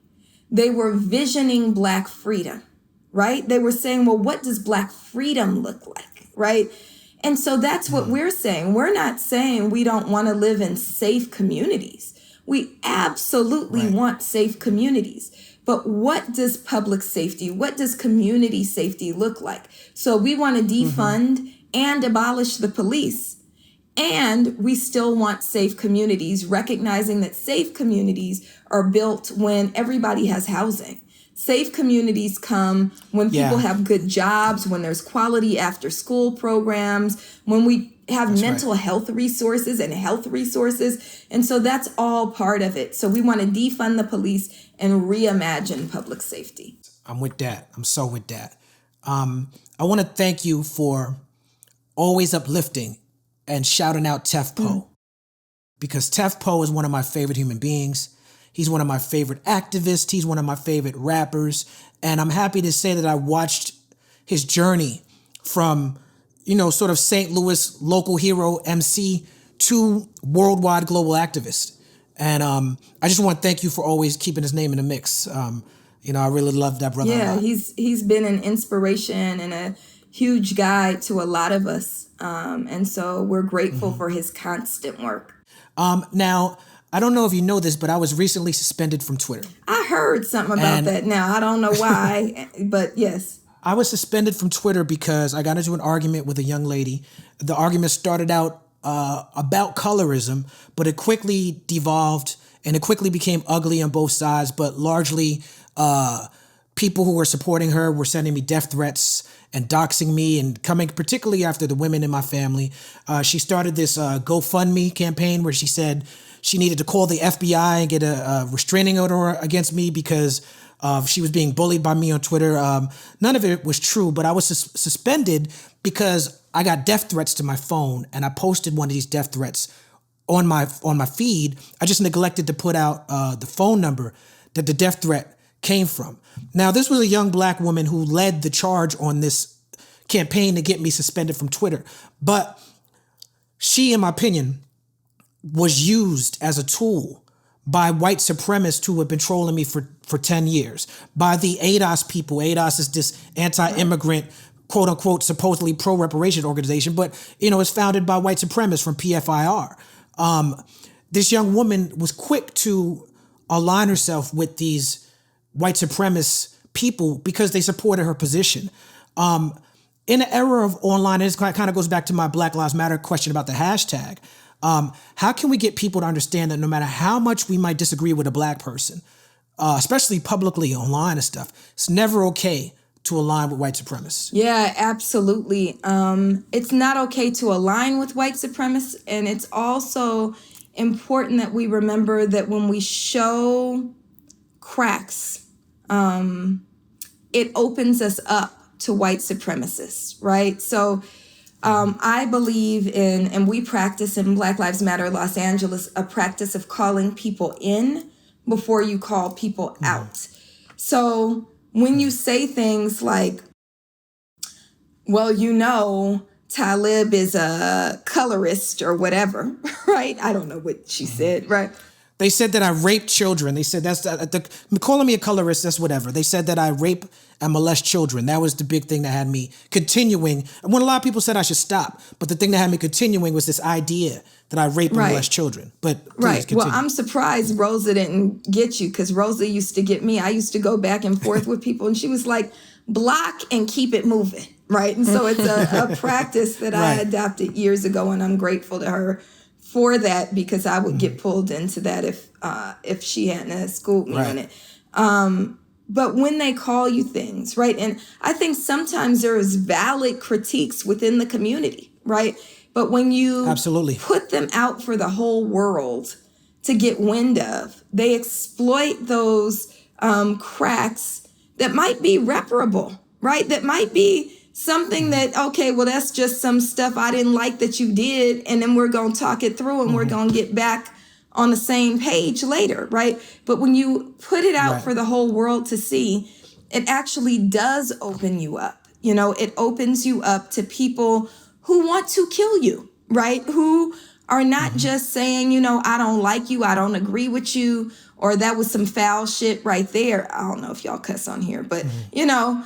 They were visioning Black freedom, right? They were saying, well, what does Black freedom look like, right? And so that's what we're saying. We're not saying we don't want to live in safe communities. We absolutely want safe communities. But what does public safety, what does community safety look like? So we want to defund and abolish the police. And we still want safe communities, recognizing that safe communities are built when everybody has housing. Safe communities come when people have good jobs, when there's quality after school programs, when we have mental health resources and health resources. And so that's all part of it. So we want to defund the police and reimagine public safety. I'm with that. I'm so with that. I want to thank you for always uplifting and shouting out Tef Poe, because Tef Poe is one of my favorite human beings. He's one of my favorite activists. He's one of my favorite rappers. And I'm happy to say that I watched his journey from, you know, sort of St. Louis local hero MC to worldwide global activist. And I just want to thank you for always keeping his name in the mix. You know, I really love that brother. Yeah, he's been an inspiration and a huge guide to a lot of us. And so we're grateful for his constant work. Now, I don't know if you know this, but I was recently suspended from Twitter. I heard something about that now. I don't know why, but yes. I was suspended from Twitter because I got into an argument with a young lady. The argument started out about colorism, but it quickly devolved and it quickly became ugly on both sides, but largely people who were supporting her were sending me death threats and doxing me and coming particularly after the women in my family. She started this GoFundMe campaign where she said she needed to call the FBI and get a restraining order against me because she was being bullied by me on Twitter. None of it was true, but I was suspended because I got death threats to my phone and I posted one of these death threats on my feed. I just neglected to put out the phone number that the death threat came from. Now, this was a young Black woman who led the charge on this campaign to get me suspended from Twitter. But she, in my opinion, was used as a tool by white supremacists who have been trolling me for 10 years, by the ADOS people. ADOS is this anti-immigrant, quote unquote, supposedly pro-reparation organization, but, you know, it's founded by white supremacists from PFIR. This young woman was quick to align herself with these white supremacist people because they supported her position. In the era of online, it kind of goes back to my Black Lives Matter question about the hashtag. How can we get people to understand that no matter how much we might disagree with a Black person, especially publicly online and stuff, it's never okay to align with white supremacists? Yeah, absolutely. It's not okay to align with white supremacists. And it's also important that we remember that when we show cracks, it opens us up to white supremacists, right? So I believe in, and we practice in Black Lives Matter Los Angeles, a practice of calling people in before you call people out. So when you say things like, well, you know, Talib is a colorist or whatever, right? I don't know what she said, right? They said that I raped children. They said calling me a colorist, that's whatever. They said that I rape and molest children. That was the big thing that had me continuing. And when a lot of people said I should stop, but the thing that had me continuing was this idea that I rape and molest children. But please continue. Well, I'm surprised Rosa didn't get you, because Rosa used to get me. I used to go back and forth with people, and she was like, block and keep it moving, right? And so it's a practice that I adopted years ago, and I'm grateful to her for that, because I would get pulled into that if she hadn't schooled me on it. But when they call you things, right? And I think sometimes there is valid critiques within the community, right? But when you put them out for the whole world to get wind of, they exploit those cracks that might be reparable, right? That might be something that, okay, well, that's just some stuff I didn't like that you did, and then we're going to talk it through, and we're going to get back on the same page later, right? But when you put it out for the whole world to see, it actually does open you up. You know, it opens you up to people who want to kill you, right? Who are not just saying, you know, I don't like you, I don't agree with you, or that was some foul shit right there. I don't know if y'all cuss on here, but, you know,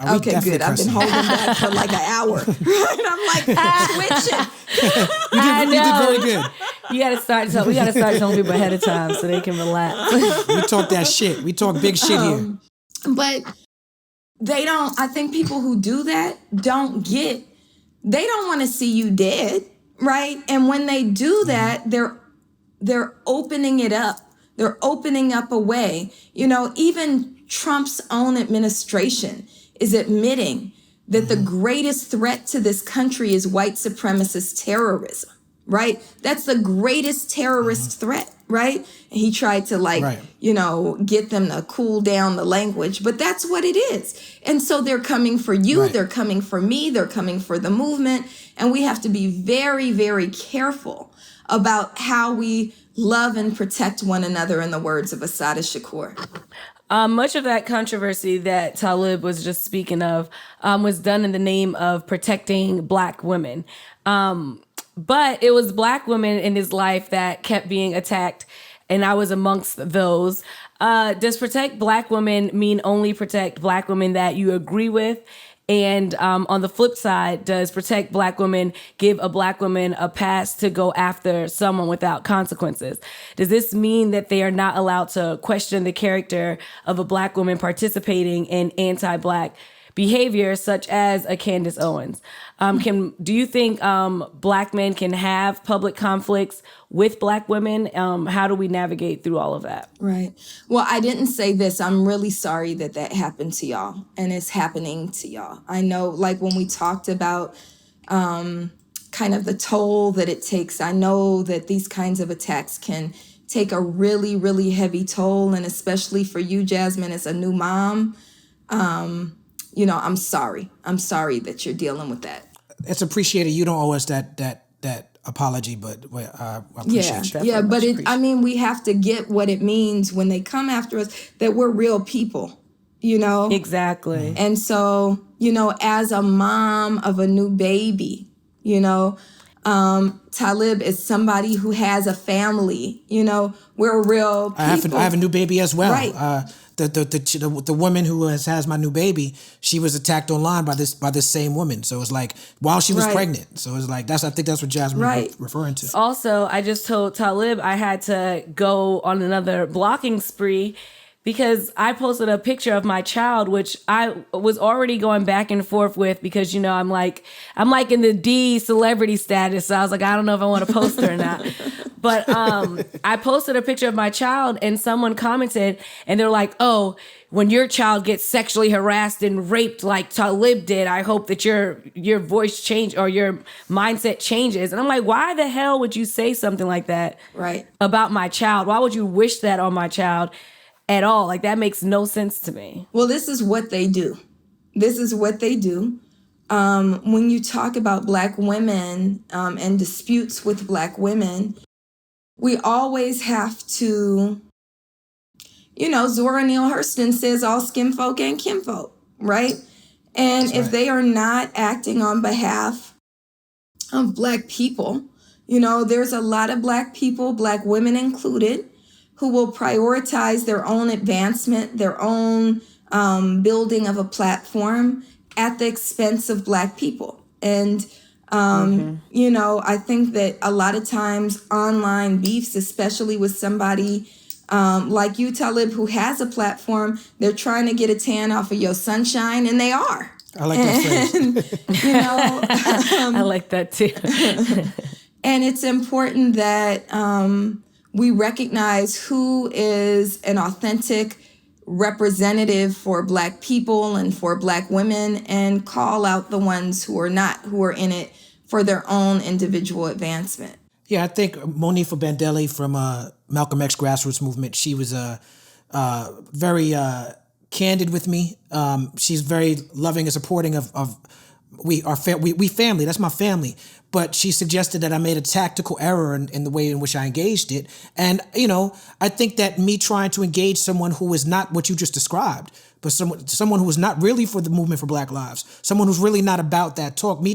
okay, good. I've been holding back for like an hour. And I'm like twitching. You did very good. We gotta start telling people ahead of time so they can relax. We talk that shit. We talk big shit here. But I think people who do that they don't want to see you dead, right? And when they do that, they're opening it up. They're opening up a way. You know, even Trump's own administration is admitting that the greatest threat to this country is white supremacist terrorism, right? That's the greatest terrorist threat, right? And he tried to you know, get them to cool down the language, but that's what it is. And so they're coming for you, they're coming for me, they're coming for the movement. And we have to be very, very careful about how we love and protect one another, in the words of Assata Shakur. Much of that controversy that Talib was just speaking of was done in the name of protecting Black women. But it was Black women in his life that kept being attacked, and I was amongst those. Does protect Black women mean only protect Black women that you agree with? And on the flip side, does protect Black women give a Black woman a pass to go after someone without consequences? Does this mean that they are not allowed to question the character of a Black woman participating in anti-Black behavior, such as a Candace Owens? Do you think Black men can have public conflicts with Black women? How do we navigate through all of that? Right. Well, I didn't say this. I'm really sorry that happened to y'all, and it's happening to y'all. I know, like, when we talked about kind of the toll that it takes, I know that these kinds of attacks can take a really, really heavy toll, and especially for you, Jasmin, as a new mom, you know, I'm sorry. I'm sorry that you're dealing with that. It's appreciated. You don't owe us that apology, but I appreciate you. Yeah, but we have to get what it means when they come after us, that we're real people, you know? Exactly. And so, you know, as a mom of a new baby, you know, Talib is somebody who has a family, you know, we're real people. I have a new baby as well. Right. The woman who has my new baby, she was attacked online by this same woman. So it's like while she was pregnant. So it's like I think that's what Jasmin was referring to. Also, I just told Talib I had to go on another blocking spree because I posted a picture of my child, which I was already going back and forth with because, you know, I'm like in the D celebrity status. So I was like, I don't know if I want to post her or not. But I posted a picture of my child and someone commented and they're like, oh, when your child gets sexually harassed and raped like Talib did, I hope that your voice change or your mindset changes. And I'm like, why the hell would you say something like that about my child? Why would you wish that on my child at all? Like, that makes no sense to me. Well, this is what they do. When you talk about Black women and disputes with Black women, we always have to, you know, Zora Neale Hurston says all skin folk ain't kinfolk, right? And if they are not acting on behalf of Black people. You know, there's a lot of Black people, Black women included, who will prioritize their own advancement, their own building of a platform at the expense of Black people. And, you know, I think that a lot of times online beefs, especially with somebody like you, Talib, who has a platform, they're trying to get a tan off of your sunshine, and they are. I like that phrase. You know, I like that too. and it's important that we recognize who is an authentic representative for Black people and for Black women, and call out the ones who are not, who are in it for their own individual advancement. Yeah, I think Monifa Bandelli from Malcolm X grassroots movement, she was very candid with me. She's very loving and supporting of we family. That's my family. But she suggested that I made a tactical error in the way in which I engaged it. And, you know, I think that me trying to engage someone who is not what you just described, but someone who is not really for the movement for Black lives, someone who's really not about that talk, me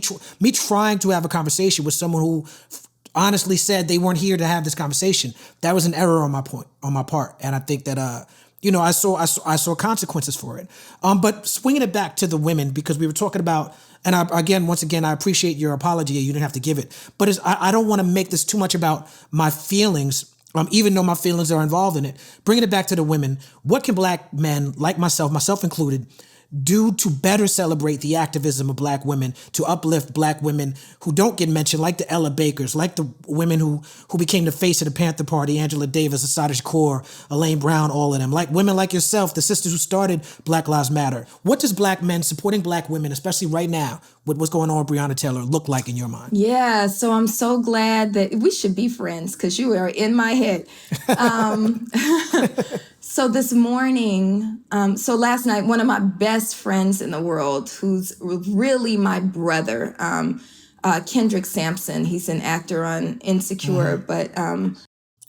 trying to have a conversation with someone who honestly said they weren't here to have this conversation, that was an error on my part. And I think that, you know, I saw consequences for it. But swinging it back to the women, because we were talking about, and once again, I appreciate your apology. You didn't have to give it. But I don't want to make this too much about my feelings, even though my feelings are involved in it. Bringing it back to the women, what can Black men, like myself included, do to better celebrate the activism of Black women, to uplift Black women who don't get mentioned, like the Ella Bakers, like the women who became the face of the Panther Party, Angela Davis, Assata Shakur, Elaine Brown, all of them, like women like yourself, the sisters who started Black Lives Matter. What does Black men supporting Black women, especially right now, with what's going on with Breonna Taylor, look like in your mind? Yeah, so I'm so glad that we should be friends, because you are in my head. So this morning, so last night, one of my best friends in the world, who's really my brother, Kendrick Sampson, he's an actor on Insecure, but...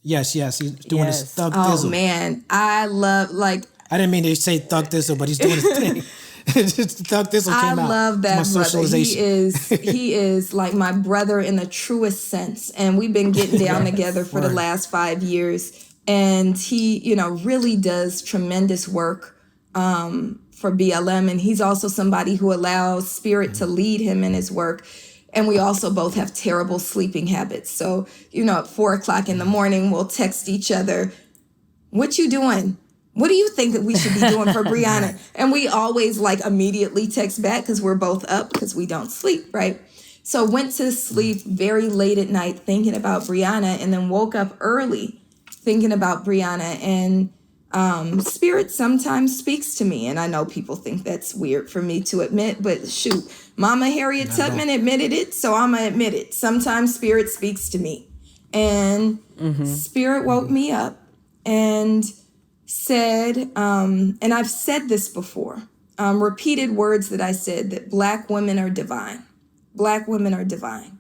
Yes, he's doing his Thug Thizzle. Oh man, I love, like... I didn't mean to say Thug Thizzle, but he's doing his thing. Thug Thizzle came out. I love that brother. Socialization. He is like my brother in the truest sense. And we've been getting down together for the last 5 years. And he, you know, really does tremendous work for BLM. And he's also somebody who allows Spirit to lead him in his work. And we also both have terrible sleeping habits. So, you know, at 4:00 in the morning, we'll text each other, "What you doing? What do you think that we should be doing for Breonna?" And we always like immediately text back, because we're both up, because we don't sleep, right? So went to sleep very late at night thinking about Breonna, and then woke up early thinking about Breonna. And Spirit sometimes speaks to me. And I know people think that's weird for me to admit, but shoot, Mama Harriet Tubman admitted it, so I'm going to admit it. Sometimes Spirit speaks to me. And Spirit woke me up and said, and I've said this before, repeated words that I said, that Black women are divine. Black women are divine.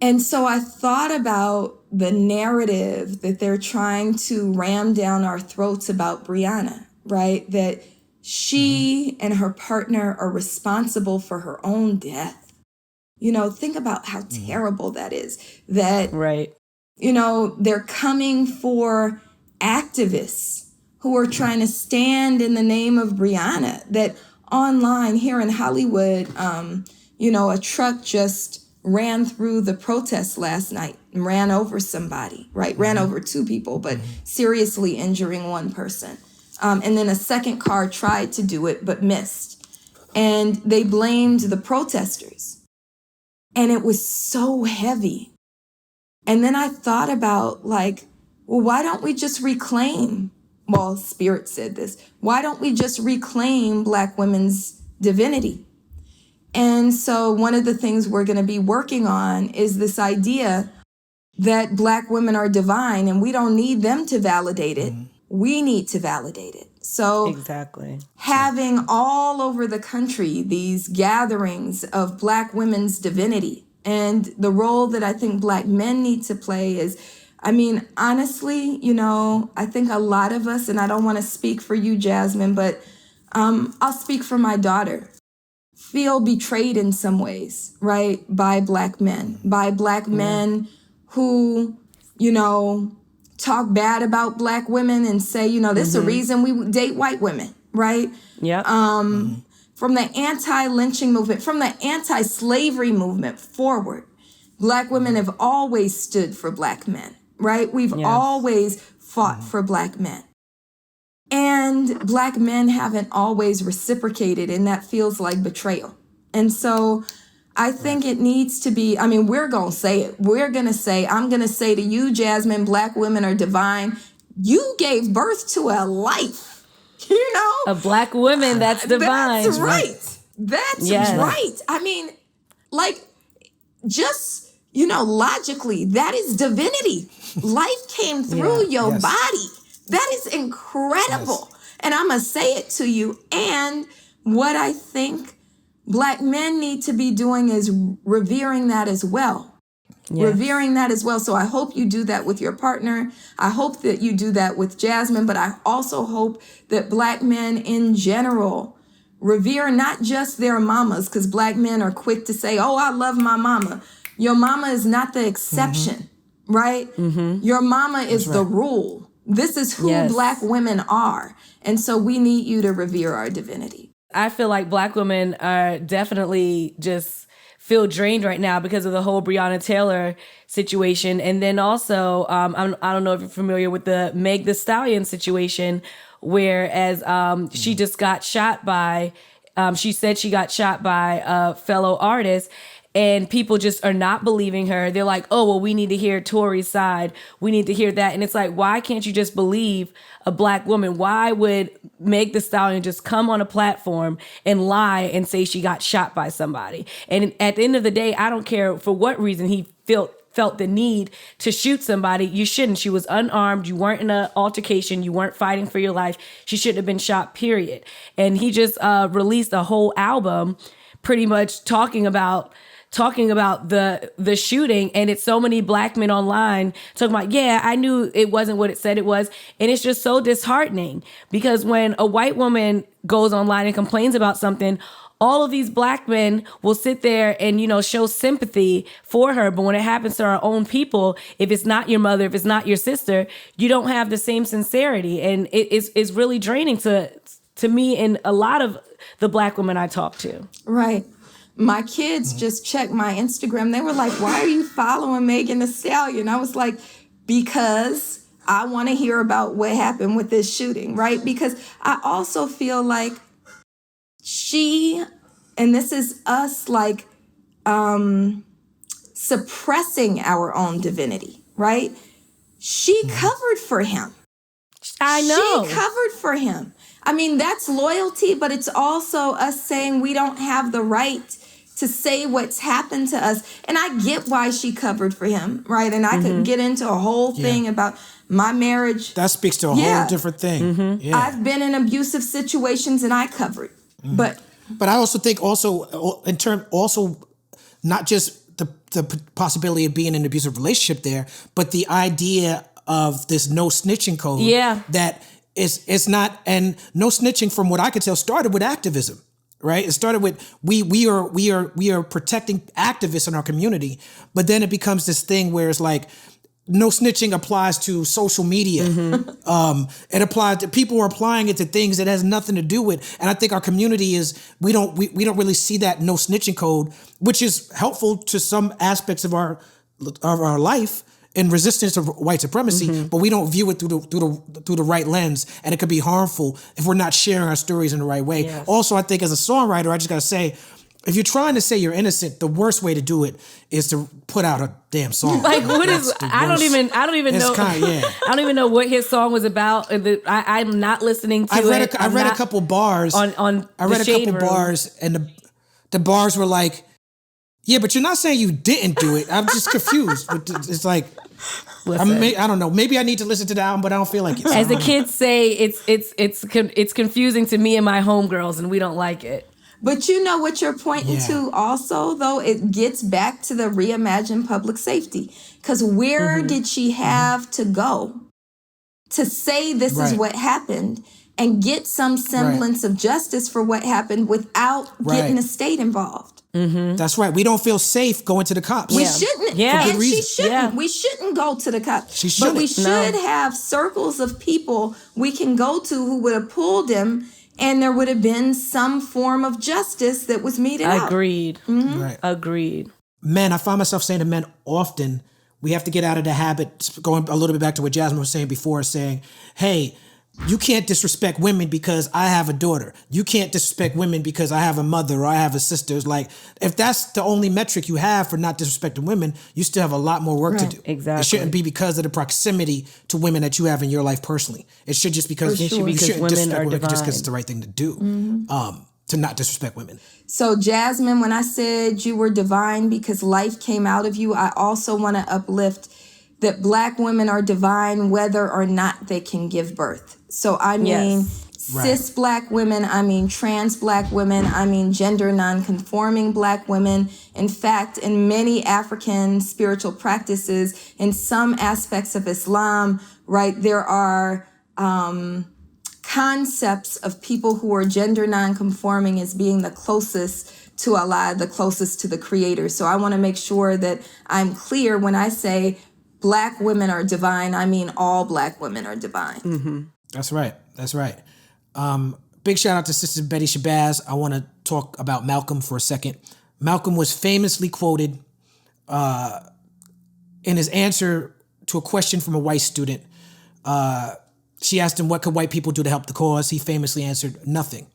And so I thought about the narrative that they're trying to ram down our throats about Breonna, right? That she and her partner are responsible for her own death. You know, think about how terrible that is. That, you know, they're coming for activists who are trying to stand in the name of Breonna. That online here in Hollywood, you know, a truck just ran through the protest last night and ran over somebody, right? Ran over 2 people, but seriously injuring 1 person. And then a second car tried to do it, but missed. And they blamed the protesters. And it was so heavy. And then I thought about, like, well, why don't we just reclaim, well, Spirit said this, why don't we just reclaim Black women's divinity? And so one of the things we're going to be working on is this idea that Black women are divine, and we don't need them to validate it. We need to validate it. So having all over the country these gatherings of Black women's divinity, and the role that I think Black men need to play is, I mean, honestly, you know, I think a lot of us, and I don't want to speak for you, Jasmin, but I'll speak for my daughter. feel betrayed in some ways, right? By Black men, who, you know, talk bad about Black women and say, you know, this is the reason we date white women, right? Yeah. From the anti-lynching movement, from the anti-slavery movement forward, Black women have always stood for Black men, right? We've always fought for Black men. And Black men haven't always reciprocated, and that feels like betrayal. And so I think it needs to be, I mean, we're going to say it. We're going to say, I'm going to say to you, Jasmin, Black women are divine. You gave birth to a life, you know? A Black woman that's divine. That's right. That's right. I mean, like, just, you know, logically, that is divinity. Life came through your body. That is incredible. And I'm going to say it to you. And what I think Black men need to be doing is revering that as well. Revering that as well. So I hope you do that with your partner. I hope that you do that with Jasmin. But I also hope that Black men in general revere not just their mamas, because Black men are quick to say, oh, I love my mama. Your mama is not the exception, right? Your mama is the rule. This is who Black women are. And so we need you to revere our divinity. I feel like Black women are definitely just feel drained right now because of the whole Breonna Taylor situation. And then also, I don't know if you're familiar with the Meg Thee Stallion situation, whereas she just got shot by, she said she got shot by a fellow artist. And people just are not believing her. They're like, oh, well, we need to hear Tory's side. We need to hear that. And it's like, why can't you just believe a Black woman? Why would Meg Thee Stallion just come on a platform and lie and say she got shot by somebody? And at the end of the day, I don't care for what reason he felt the need to shoot somebody. You shouldn't. She was unarmed. You weren't in an altercation. You weren't fighting for your life. She shouldn't have been shot, period. And he just released a whole album pretty much talking about the shooting, and it's so many Black men online talking about, yeah, I knew it wasn't what it said it was. And it's just so disheartening because when a white woman goes online and complains about something, all of these Black men will sit there and, you know, show sympathy for her. But when it happens to our own people, if it's not your mother, if it's not your sister, you don't have the same sincerity. And it's really draining to me and a lot of the Black women I talk to. Right. My kids just checked my Instagram. They were like, why are you following Megan Thee Stallion? I was like, because I want to hear about what happened with this shooting, right? Because I also feel like and this is us like suppressing our own divinity, right? She covered for him. I know. She covered for him. I mean, that's loyalty, but it's also us saying we don't have the right to say what's happened to us. And I get why she covered for him, right? And I could get into a whole thing about my marriage. That speaks to a whole different thing. Yeah. I've been in abusive situations and I covered. But I also think not just the possibility of being in an abusive relationship there, but the idea of this no snitching code. Yeah. That it's not, and no snitching from what I could tell started with activism. Right. It started with we are protecting activists in our community, but then it becomes this thing where it's like no snitching applies to social media. It applies to people are applying it to things that has nothing to do with. And I think our community is we don't really see that no snitching code, which is helpful to some aspects of our life in resistance to white supremacy, but we don't view it through the right lens, and it could be harmful if we're not sharing our stories in the right way. Yes. Also, I think as a songwriter, I just gotta say, if you're trying to say you're innocent, the worst way to do it is to put out a damn song. Like what is? I don't even know. I don't even know what his song was about. I'm not listening to it. I read a couple bars on. I read a couple bars, and the bars were like, yeah, but you're not saying you didn't do it. I'm just confused. It's like, I don't know. Maybe I need to listen to the album, but I don't feel like it. As the kids say, it's confusing to me and my homegirls, and we don't like it. But you know what you're pointing to also, though? It gets back to the reimagined public safety. Because where did she have to go to say this is what happened? and get some semblance of justice for what happened without getting the state involved. That's right. We don't feel safe going to the cops. We shouldn't. Yeah. And she shouldn't. Yeah. We shouldn't go to the cops. She shouldn't. But we should have circles of people we can go to who would have pulled him, and there would have been some form of justice that was meted out. Agreed. Right. Agreed. Men, I find myself saying to men often, we have to get out of the habit, going a little bit back to what Jasmin was saying before, saying, hey, you can't disrespect women because I have a daughter. You can't disrespect women because I have a mother or I have a sister. It's like, if that's the only metric you have for not disrespecting women, you still have a lot more work to do. Exactly. It shouldn't be because of the proximity to women that you have in your life personally. It should just because you shouldn't women disrespect are women just because divine. it's the right thing to do. To not disrespect women. So, Jasmin, when I said you were divine because life came out of you, I also want to uplift that Black women are divine whether or not they can give birth. So I mean cis Black women, I mean trans Black women, I mean gender non-conforming Black women. In fact, in many African spiritual practices, in some aspects of Islam, right, there are concepts of people who are gender non-conforming as being the closest to Allah, the closest to the Creator. So I want to make sure that I'm clear when I say Black women are divine, I mean all Black women are divine. That's right. That's right. Big shout out to Sister Betty Shabazz. I want to talk about Malcolm for a second. Malcolm was famously quoted in his answer to a question from a white student. She asked him, what could white people do to help the cause? He famously answered, nothing.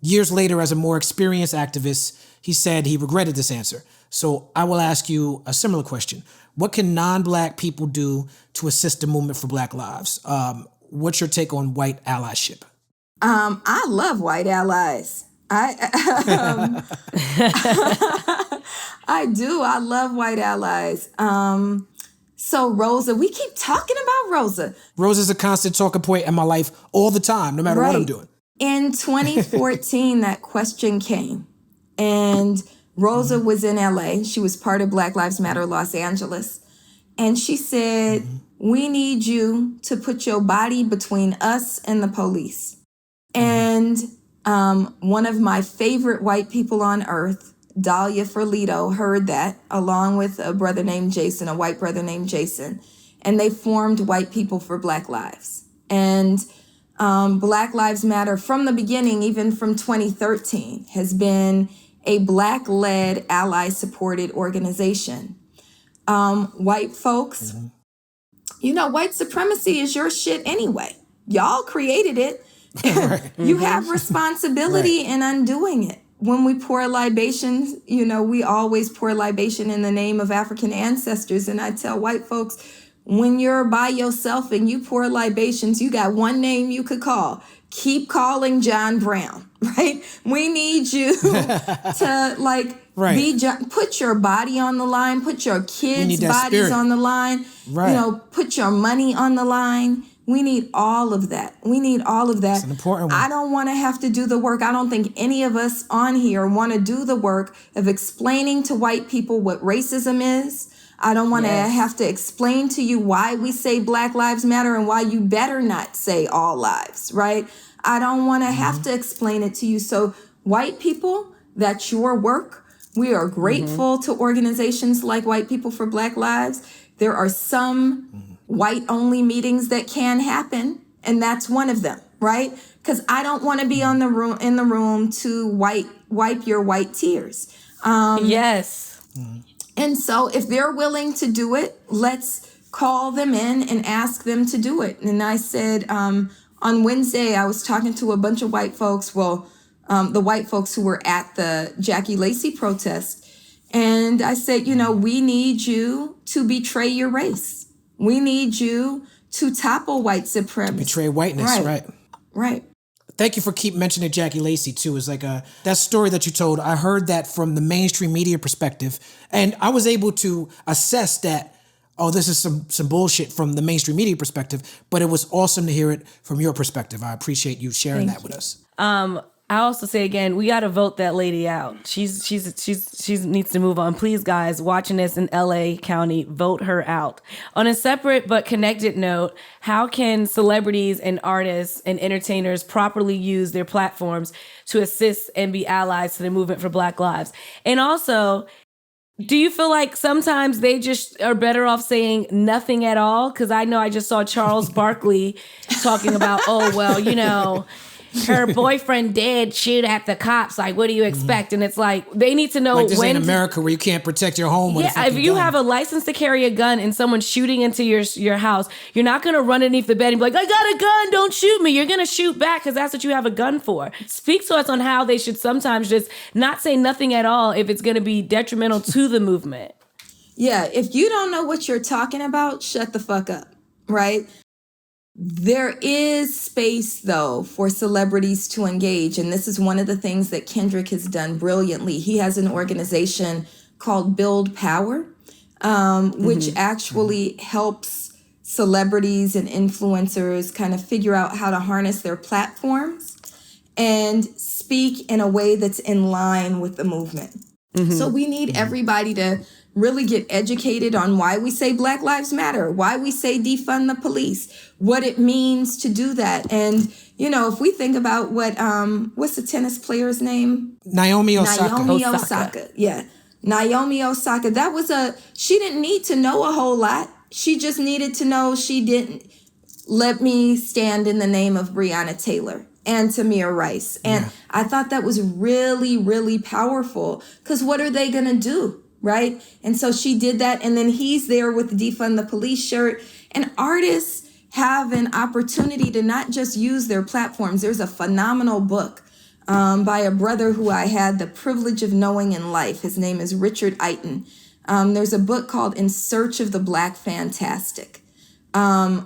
Years later, as a more experienced activist, he said he regretted this answer. So I will ask you a similar question. What can non-Black people do to assist the movement for Black lives? What's your take on white allyship? I love white allies. I do. I love white allies. So Rosa, we keep talking about Rosa. Rosa's a constant talking point in my life all the time, no matter what I'm doing. In 2014, that question came, and Rosa was in LA. She was part of Black Lives Matter Los Angeles. And she said, we need you to put your body between us and the police. And one of my favorite white people on earth, Dahlia Ferlito, heard that, along with a brother named Jason, a white brother named Jason. And they formed White People for Black Lives. And Black Lives Matter, from the beginning, even from 2013, has been a Black-led, ally-supported organization. White folks, you know, white supremacy is your shit anyway. Y'all created it. You have responsibility in undoing it. When we pour libations, you know, we always pour libation in the name of African ancestors. And I tell white folks, when you're by yourself and you pour libations, you got one name you could call. Keep calling John Brown, right? We need you to put your body on the line, put your kids' bodies spirit on the line, you know, put your money on the line. We need all of that. We need all of that. It's an important one. I don't want to have to do the work. I don't think any of us on here want to do the work of explaining to white people what racism is. I don't want to have to explain to you why we say Black Lives Matter and why you better not say all lives, right? I don't want to have to explain it to you. So white people, that's your work. We are grateful to organizations like White People for Black Lives. There are some white-only meetings that can happen, and that's one of them, right? Because I don't want to be in the room to wipe your white tears. Yes. And so if they're willing to do it, let's call them in and ask them to do it. And I said, on Wednesday, I was talking to a bunch of white folks, the white folks who were at the Jackie Lacey protest. And I said, you know, we need you to betray your race. We need you to topple white supremacy. Betray whiteness, right. Right. Thank you for keep mentioning Jackie Lacey too. It's like that story that you told. I heard that from the mainstream media perspective, and I was able to assess that. Oh, this is some bullshit from the mainstream media perspective. But it was awesome to hear it from your perspective. I appreciate you sharing that with us. I also say again, we got to vote that lady out. She needs to move on. Please, guys, watching this in LA County, vote her out. On a separate but connected note, how can celebrities and artists and entertainers properly use their platforms to assist and be allies to the movement for Black lives? And also, do you feel like sometimes they just are better off saying nothing at all? Because I know I just saw Charles Barkley talking about, oh, well, you know, her boyfriend did shoot at the cops. Like, what do you expect? And it's like, they need to know like this when ain't America where you can't protect your home with a if you gun. have a license to carry a gun and someone's shooting into your house, you're not going to run underneath the bed and be like, I got a gun, don't shoot me. You're going to shoot back because that's what you have a gun for. Speak to us on how they should sometimes just not say nothing at all if it's going to be detrimental to the movement. Yeah, if you don't know what you're talking about, shut the fuck up, right? There is space, though, for celebrities to engage. And this is one of the things that Kendrick has done brilliantly. He has an organization called Build Power, which actually helps celebrities and influencers kind of figure out how to harness their platforms and speak in a way that's in line with the movement. So we need everybody to really get educated on why we say Black Lives Matter, why we say defund the police, what it means to do that. And, you know, if we think about what's the tennis player's name? Naomi Osaka. Naomi Osaka. Yeah. Naomi Osaka. She didn't need to know a whole lot. She just needed to know she didn't let me stand in the name of Breonna Taylor and Tamir Rice. And I thought that was really, really powerful because what are they going to do? Right. And so she did that. And then he's there with the Defund the Police shirt. And artists have an opportunity to not just use their platforms. There's a phenomenal book by a brother who I had the privilege of knowing in life. His name is Richard Eiton. There's a book called In Search of the Black Fantastic,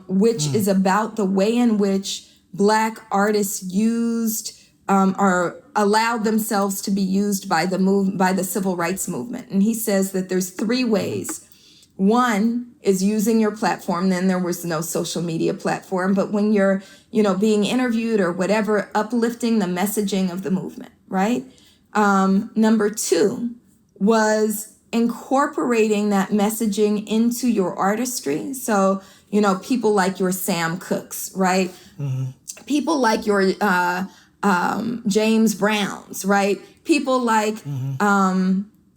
which is about the way in which Black artists used or allowed themselves to be used by the civil rights movement. And he says that there's 3 ways. One is using your platform. Then there was no social media platform. But when you're, being interviewed or whatever, uplifting the messaging of the movement, right? Number 2 was incorporating that messaging into your artistry. So, people like your Sam Cooks, right? People like your James Browns, right? People like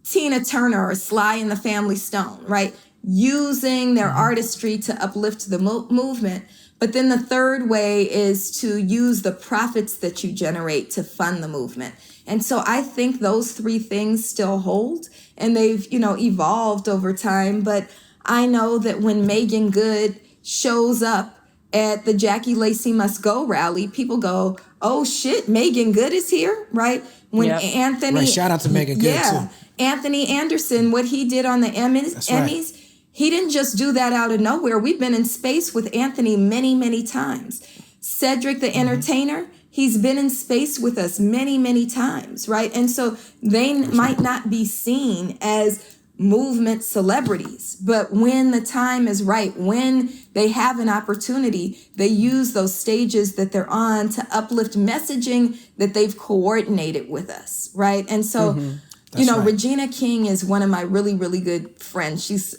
Tina Turner or Sly and the Family Stone, right? Using their artistry to uplift the movement. But then the 3rd way is to use the profits that you generate to fund the movement. And so I think those 3 things still hold, and they've, evolved over time. But I know that when Megan Good shows up at the Jackie Lacey Must Go rally, people go, oh shit, Megan Good is here, right? When Anthony... Right, shout out to Megan Good, too. Anthony Anderson, what he did on the Emmys, he didn't just do that out of nowhere. We've been in space with Anthony many, many times. Cedric the Entertainer, he's been in space with us many, many times, right? And so they might not be seen as movement celebrities, but when the time is right, when they have an opportunity, they use those stages that they're on to uplift messaging that they've coordinated with us, right? And so, right. Regina King is one of my really, really good friends. She's,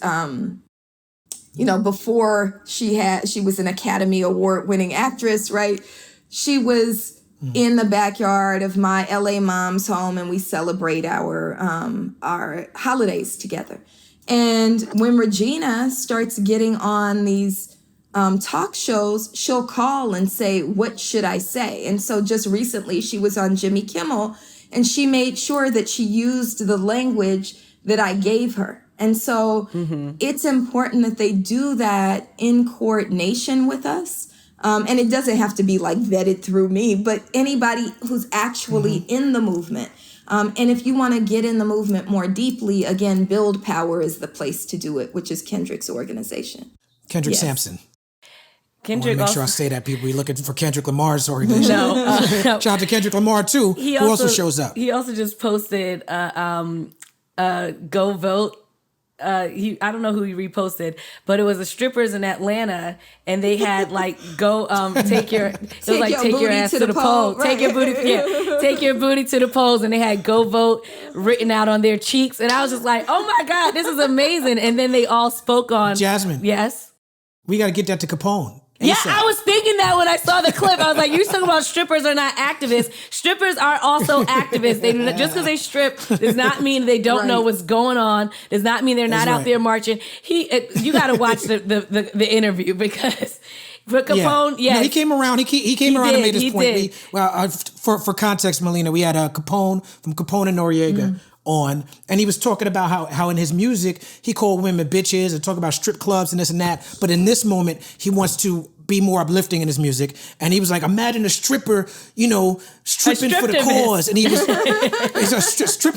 before she was an Academy Award winning actress, right? She was in the backyard of my LA mom's home, and we celebrate our holidays together. And when Regina starts getting on these talk shows, she'll call and say, what should I say? And so just recently she was on Jimmy Kimmel, and she made sure that she used the language that I gave her. And so it's important that they do that in coordination with us. And it doesn't have to be like vetted through me, but anybody who's actually in the movement. And if you want to get in the movement more deeply, again, Build Power is the place to do it, which is Kendrick's organization. Kendrick Sampson. Kendrick, I want to make sure I say that. People be looking for Kendrick Lamar's organization. No. Shout out to Kendrick Lamar, too, who also shows up. He also just posted Go Vote I don't know who he reposted, but it was the strippers in Atlanta, and they had like take your ass to the pole, right. Take your booty to the polls, and they had "Go Vote" written out on their cheeks, and I was just like, oh my God, this is amazing. And then they all spoke on Jasmin. Yes, we got to get that to Capone. Yeah, I was thinking that when I saw the clip. I was like, you're talking about strippers are not activists. Strippers are also activists. Just because they strip does not mean they don't know what's going on. Does not mean they're not out there marching. You got to watch the interview because... But Capone, No, he came around. He came around and made his point. For context, Melina, we had Capone from Capone and Noriega on, and he was talking about how in his music he called women bitches and talk about strip clubs and this and that. But in this moment, he wants to be more uplifting in his music, and he was like, imagine a stripper, stripping for the cause, and he was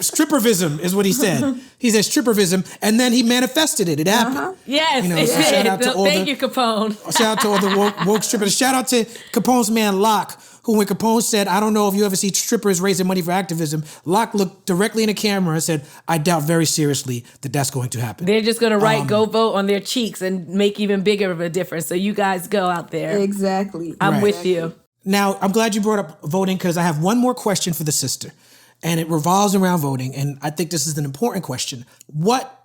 strippervism is what he said. He said strippervism, and then he manifested it. It happened. Yes, so shout out to thank you, Capone. Shout out to all the woke strippers. Shout out to Capone's man Locke, who when Capone said, I don't know if you ever see strippers raising money for activism, Locke looked directly in the camera and said, I doubt very seriously that that's going to happen. They're just going to write "Go Vote" on their cheeks and make even bigger of a difference. So you guys go out there. Exactly. I'm with you. Now, I'm glad you brought up voting because I have one more question for the sister, and it revolves around voting, and I think this is an important question. What,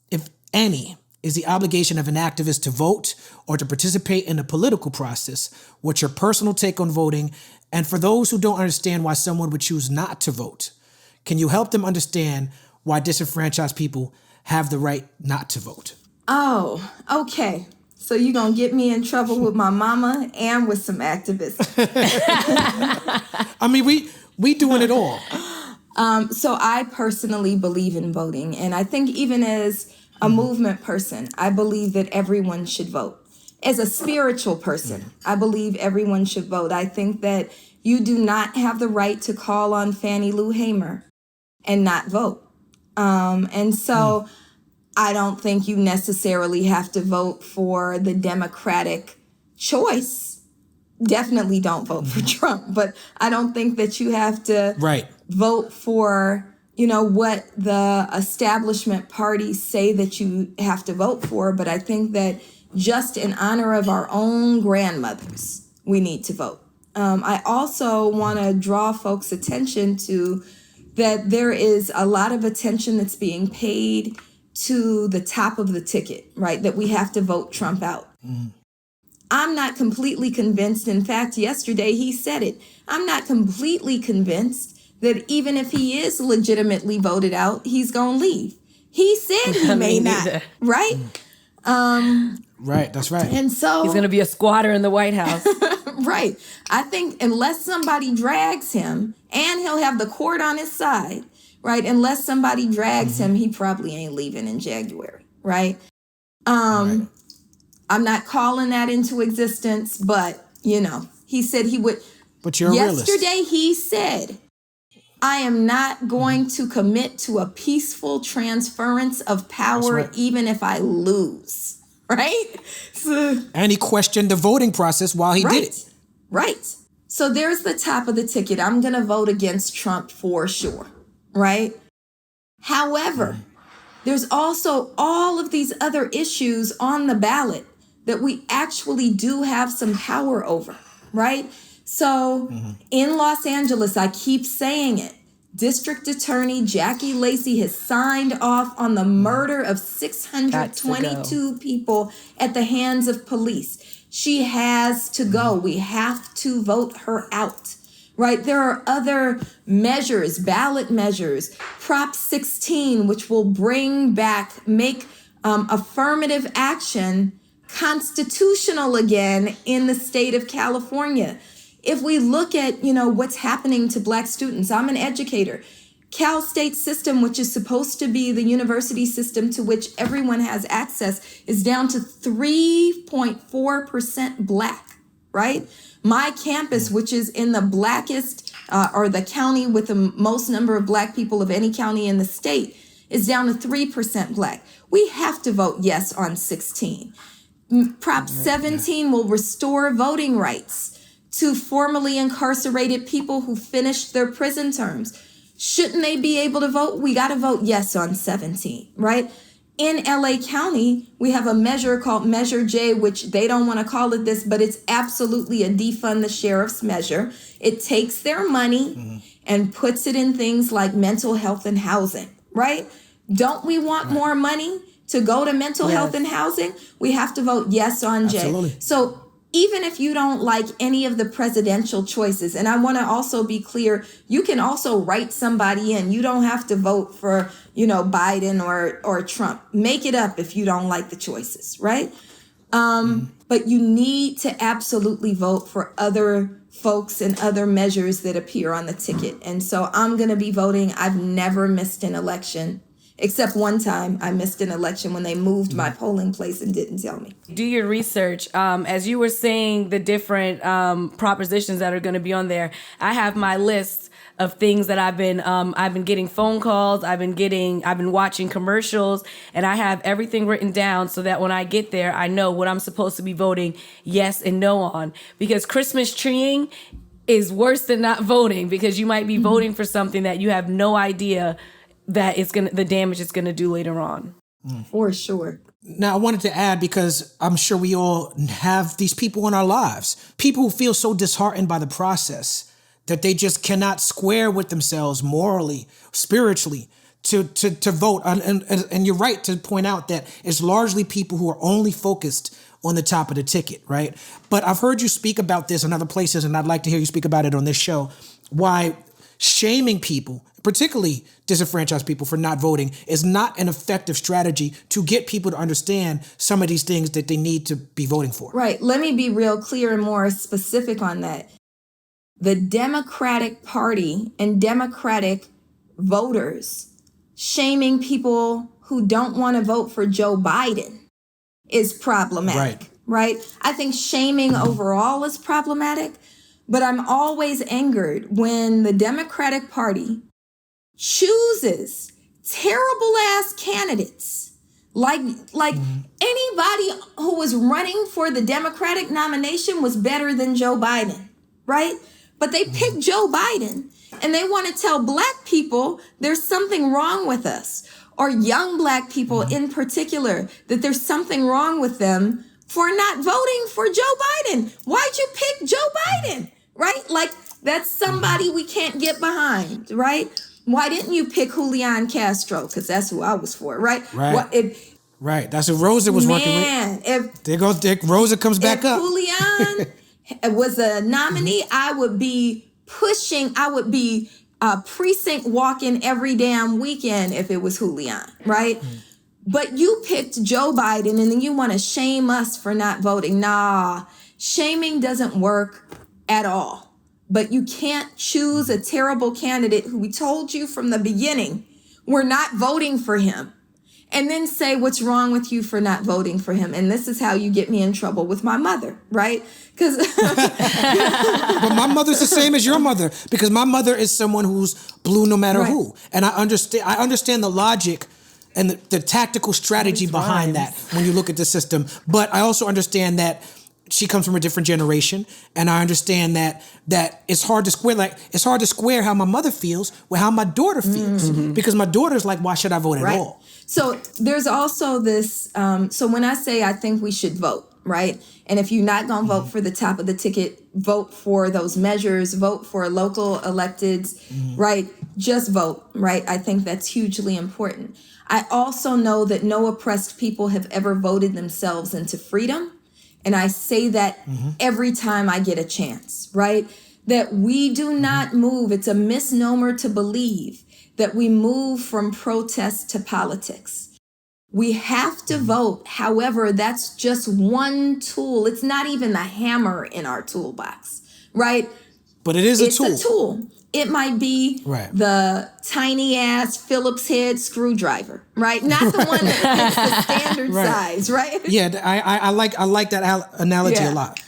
if any, is the obligation of an activist to vote or to participate in the political process? What's your personal take on voting? And for those who don't understand why someone would choose not to vote, can you help them understand why disenfranchised people have the right not to vote? Oh, okay. So you're going to get me in trouble with my mama and with some activists. I mean, we doing it all. So I personally believe in voting. And I think even as a movement person, I believe that everyone should vote. As a spiritual person, I believe everyone should vote. I think that you do not have the right to call on Fannie Lou Hamer and not vote. And so I don't think you necessarily have to vote for the Democratic choice. Definitely don't vote for Trump, but I don't think that you have to vote for, what the establishment parties say that you have to vote for. But I think that just in honor of our own grandmothers, we need to vote. I also want to draw folks' attention to that there is a lot of attention that's being paid to the top of the ticket, right? That we have to vote Trump out. I'm not completely convinced. In fact, yesterday he said it. I'm not completely convinced that even if he is legitimately voted out, he's going to leave. He said he may not, right? Right, that's right. And so he's going to be a squatter in the White House. Right. I think unless somebody drags him, and he'll have the court on his side, right? Unless somebody drags him, he probably ain't leaving in January, right? I'm not calling that into existence, but, he said he would. But you're a realist. Yesterday he said, I am not going to commit to a peaceful transference of power, even if I lose, right? And he questioned the voting process while he did it. Right. So there's the top of the ticket. I'm going to vote against Trump for sure. Right. However, there's also all of these other issues on the ballot that we actually do have some power over. Right. So in Los Angeles, I keep saying it. District Attorney Jackie Lacey has signed off on the murder of 622 people at the hands of police. She has to go. We have to vote her out, right? There are other measures, ballot measures, Prop 16, which will make affirmative action constitutional again in the state of California. If we look at, what's happening to Black students, I'm an educator. Cal State system, which is supposed to be the university system to which everyone has access, is down to 3.4% Black, right? My campus, which is in the blackest or the county with the most number of Black people of any county in the state, is down to 3% Black. We have to vote yes on 16. Prop 17 will restore voting rights to formerly incarcerated people who finished their prison terms. Shouldn't they be able to vote? We got to vote yes on 17, right? In LA County, we have a measure called Measure J, which they don't want to call it this, but it's absolutely a defund the sheriff's measure. It takes their money and puts it in things like mental health and housing, right? Don't we want more money to go to mental health and housing? We have to vote yes on J. Absolutely. So even if you don't like any of the presidential choices, and I want to also be clear, you can also write somebody in. You don't have to vote for, Biden or Trump. Make it up if you don't like the choices, right? But you need to absolutely vote for other folks and other measures that appear on the ticket. And so I'm going to be voting. I've never missed an election. Except one time I missed an election when they moved my polling place and didn't tell me. Do your research. As you were saying, the different propositions that are going to be on there, I have my list of things that I've been getting phone calls, I've been watching commercials, and I have everything written down so that when I get there, I know what I'm supposed to be voting yes and no on. Because Christmas treeing is worse than not voting, because you might be voting for something that you have no idea that the damage it's gonna do later on. For sure. Now, I wanted to add, because I'm sure we all have these people in our lives, people who feel so disheartened by the process that they just cannot square with themselves morally, spiritually, to vote. And you're right to point out that it's largely people who are only focused on the top of the ticket, right? But I've heard you speak about this in other places, and I'd like to hear you speak about it on this show, why shaming people, particularly disenfranchised people, for not voting is not an effective strategy to get people to understand some of these things that they need to be voting for. Right. Let me be real clear and more specific on that. The Democratic Party and Democratic voters shaming people who don't want to vote for Joe Biden is problematic, right? I think shaming overall is problematic. But I'm always angered when the Democratic Party chooses terrible ass candidates. Like anybody who was running for the Democratic nomination was better than Joe Biden, right? But they picked Joe Biden and they want to tell Black people there's something wrong with us, or young Black people in particular, that there's something wrong with them for not voting for Joe Biden. Why'd you pick Joe Biden? Right? Like, that's somebody we can't get behind, right? Why didn't you pick Julian Castro? Because that's who I was for, right? Right. That's who Rosa was working with. There goes Dick. Rosa comes back up. If Julian was a nominee, I would be precinct walking every damn weekend if it was Julian, right? But you picked Joe Biden and then you want to shame us for not voting. Nah, shaming doesn't work at all. But you can't choose a terrible candidate who we told you from the beginning we're not voting for him, and then say what's wrong with you for not voting for him. And this is how you get me in trouble with my mother, right? Because but my mother's the same as your mother, because my mother is someone who's blue no matter who, and I understand the logic and the tactical strategy behind that when you look at the system. But I also understand that she comes from a different generation, and I understand that it's hard to square. Like, it's hard to square how my mother feels with how my daughter feels, because my daughter's like, why should I vote at all? So there's also this. So when I say I think we should vote, right? And if you're not gonna vote for the top of the ticket, vote for those measures, vote for local electeds, right? Just vote, right? I think that's hugely important. I also know that no oppressed people have ever voted themselves into freedom. And I say that every time I get a chance, right? That we do not move. It's a misnomer to believe that we move from protest to politics. We have to vote. However, that's just one tool. It's not even the hammer in our toolbox, right? But it is a tool. It's a tool. It might be the tiny ass Phillips head screwdriver, right? Not the one that's the standard size, right? Yeah, I like that analogy a lot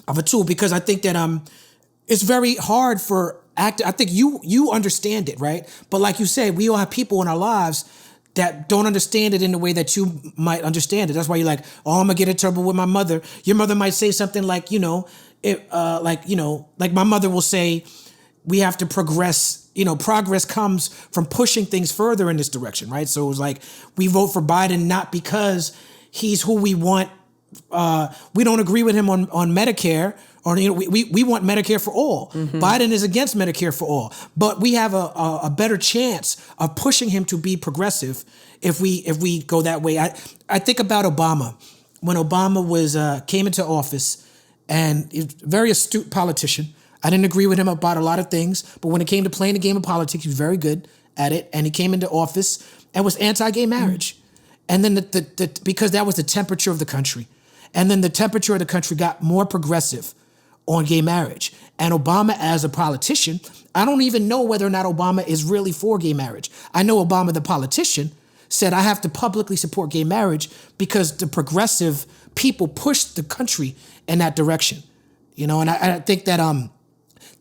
of a tool, because I think that it's very hard for I think you understand it, right? But like you said, we all have people in our lives that don't understand it in the way that you might understand it. That's why you're like, oh, I'm gonna get in trouble with my mother. Your mother might say something like, like my mother will say, we have to progress progress comes from pushing things further in this direction, right? So it was like, we vote for Biden not because he's who we want. We don't agree with him on Medicare, or we want Medicare for all. Biden is against Medicare for all, but we have a better chance of pushing him to be progressive if we go that way. I think about Obama. When Obama came into office, and he was a very astute politician. I didn't agree with him about a lot of things, but when it came to playing the game of politics, he was very good at it. And he came into office and was anti-gay marriage. And then because that was the temperature of the country. And then the temperature of the country got more progressive on gay marriage. And Obama, as a politician, I don't even know whether or not Obama is really for gay marriage. I know Obama, the politician, said, I have to publicly support gay marriage because the progressive people pushed the country in that direction. And I think that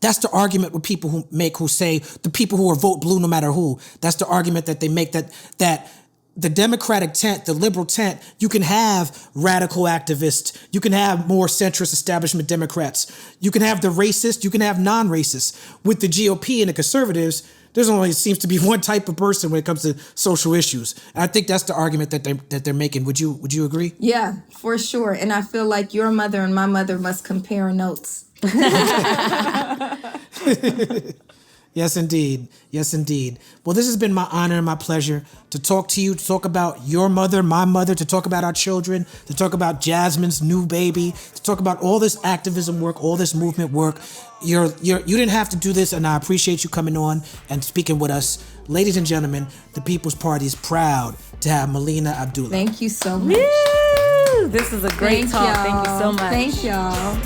that's the argument with people who say the people who are vote blue no matter who. That's the argument that they make, that the Democratic tent, the liberal tent, you can have radical activists, you can have more centrist establishment Democrats, you can have the racist, you can have non-racist. With the GOP and the conservatives, there's only seems to be one type of person when it comes to social issues. And I think that's the argument that they're making. Would you agree? Yeah, for sure. And I feel like your mother and my mother must compare notes. Yes, indeed. Yes, indeed. Well, this has been my honor and my pleasure to talk to you, to talk about your mother, my mother, to talk about our children, to talk about Jasmin's new baby, to talk about all this activism work, all this movement work. You didn't have to do this, and I appreciate you coming on and speaking with us. Ladies and gentlemen, the People's Party is proud to have Melina Abdullah. Thank you so much. Woo! This is a great talk. Y'all. Thank you so much. Thank y'all.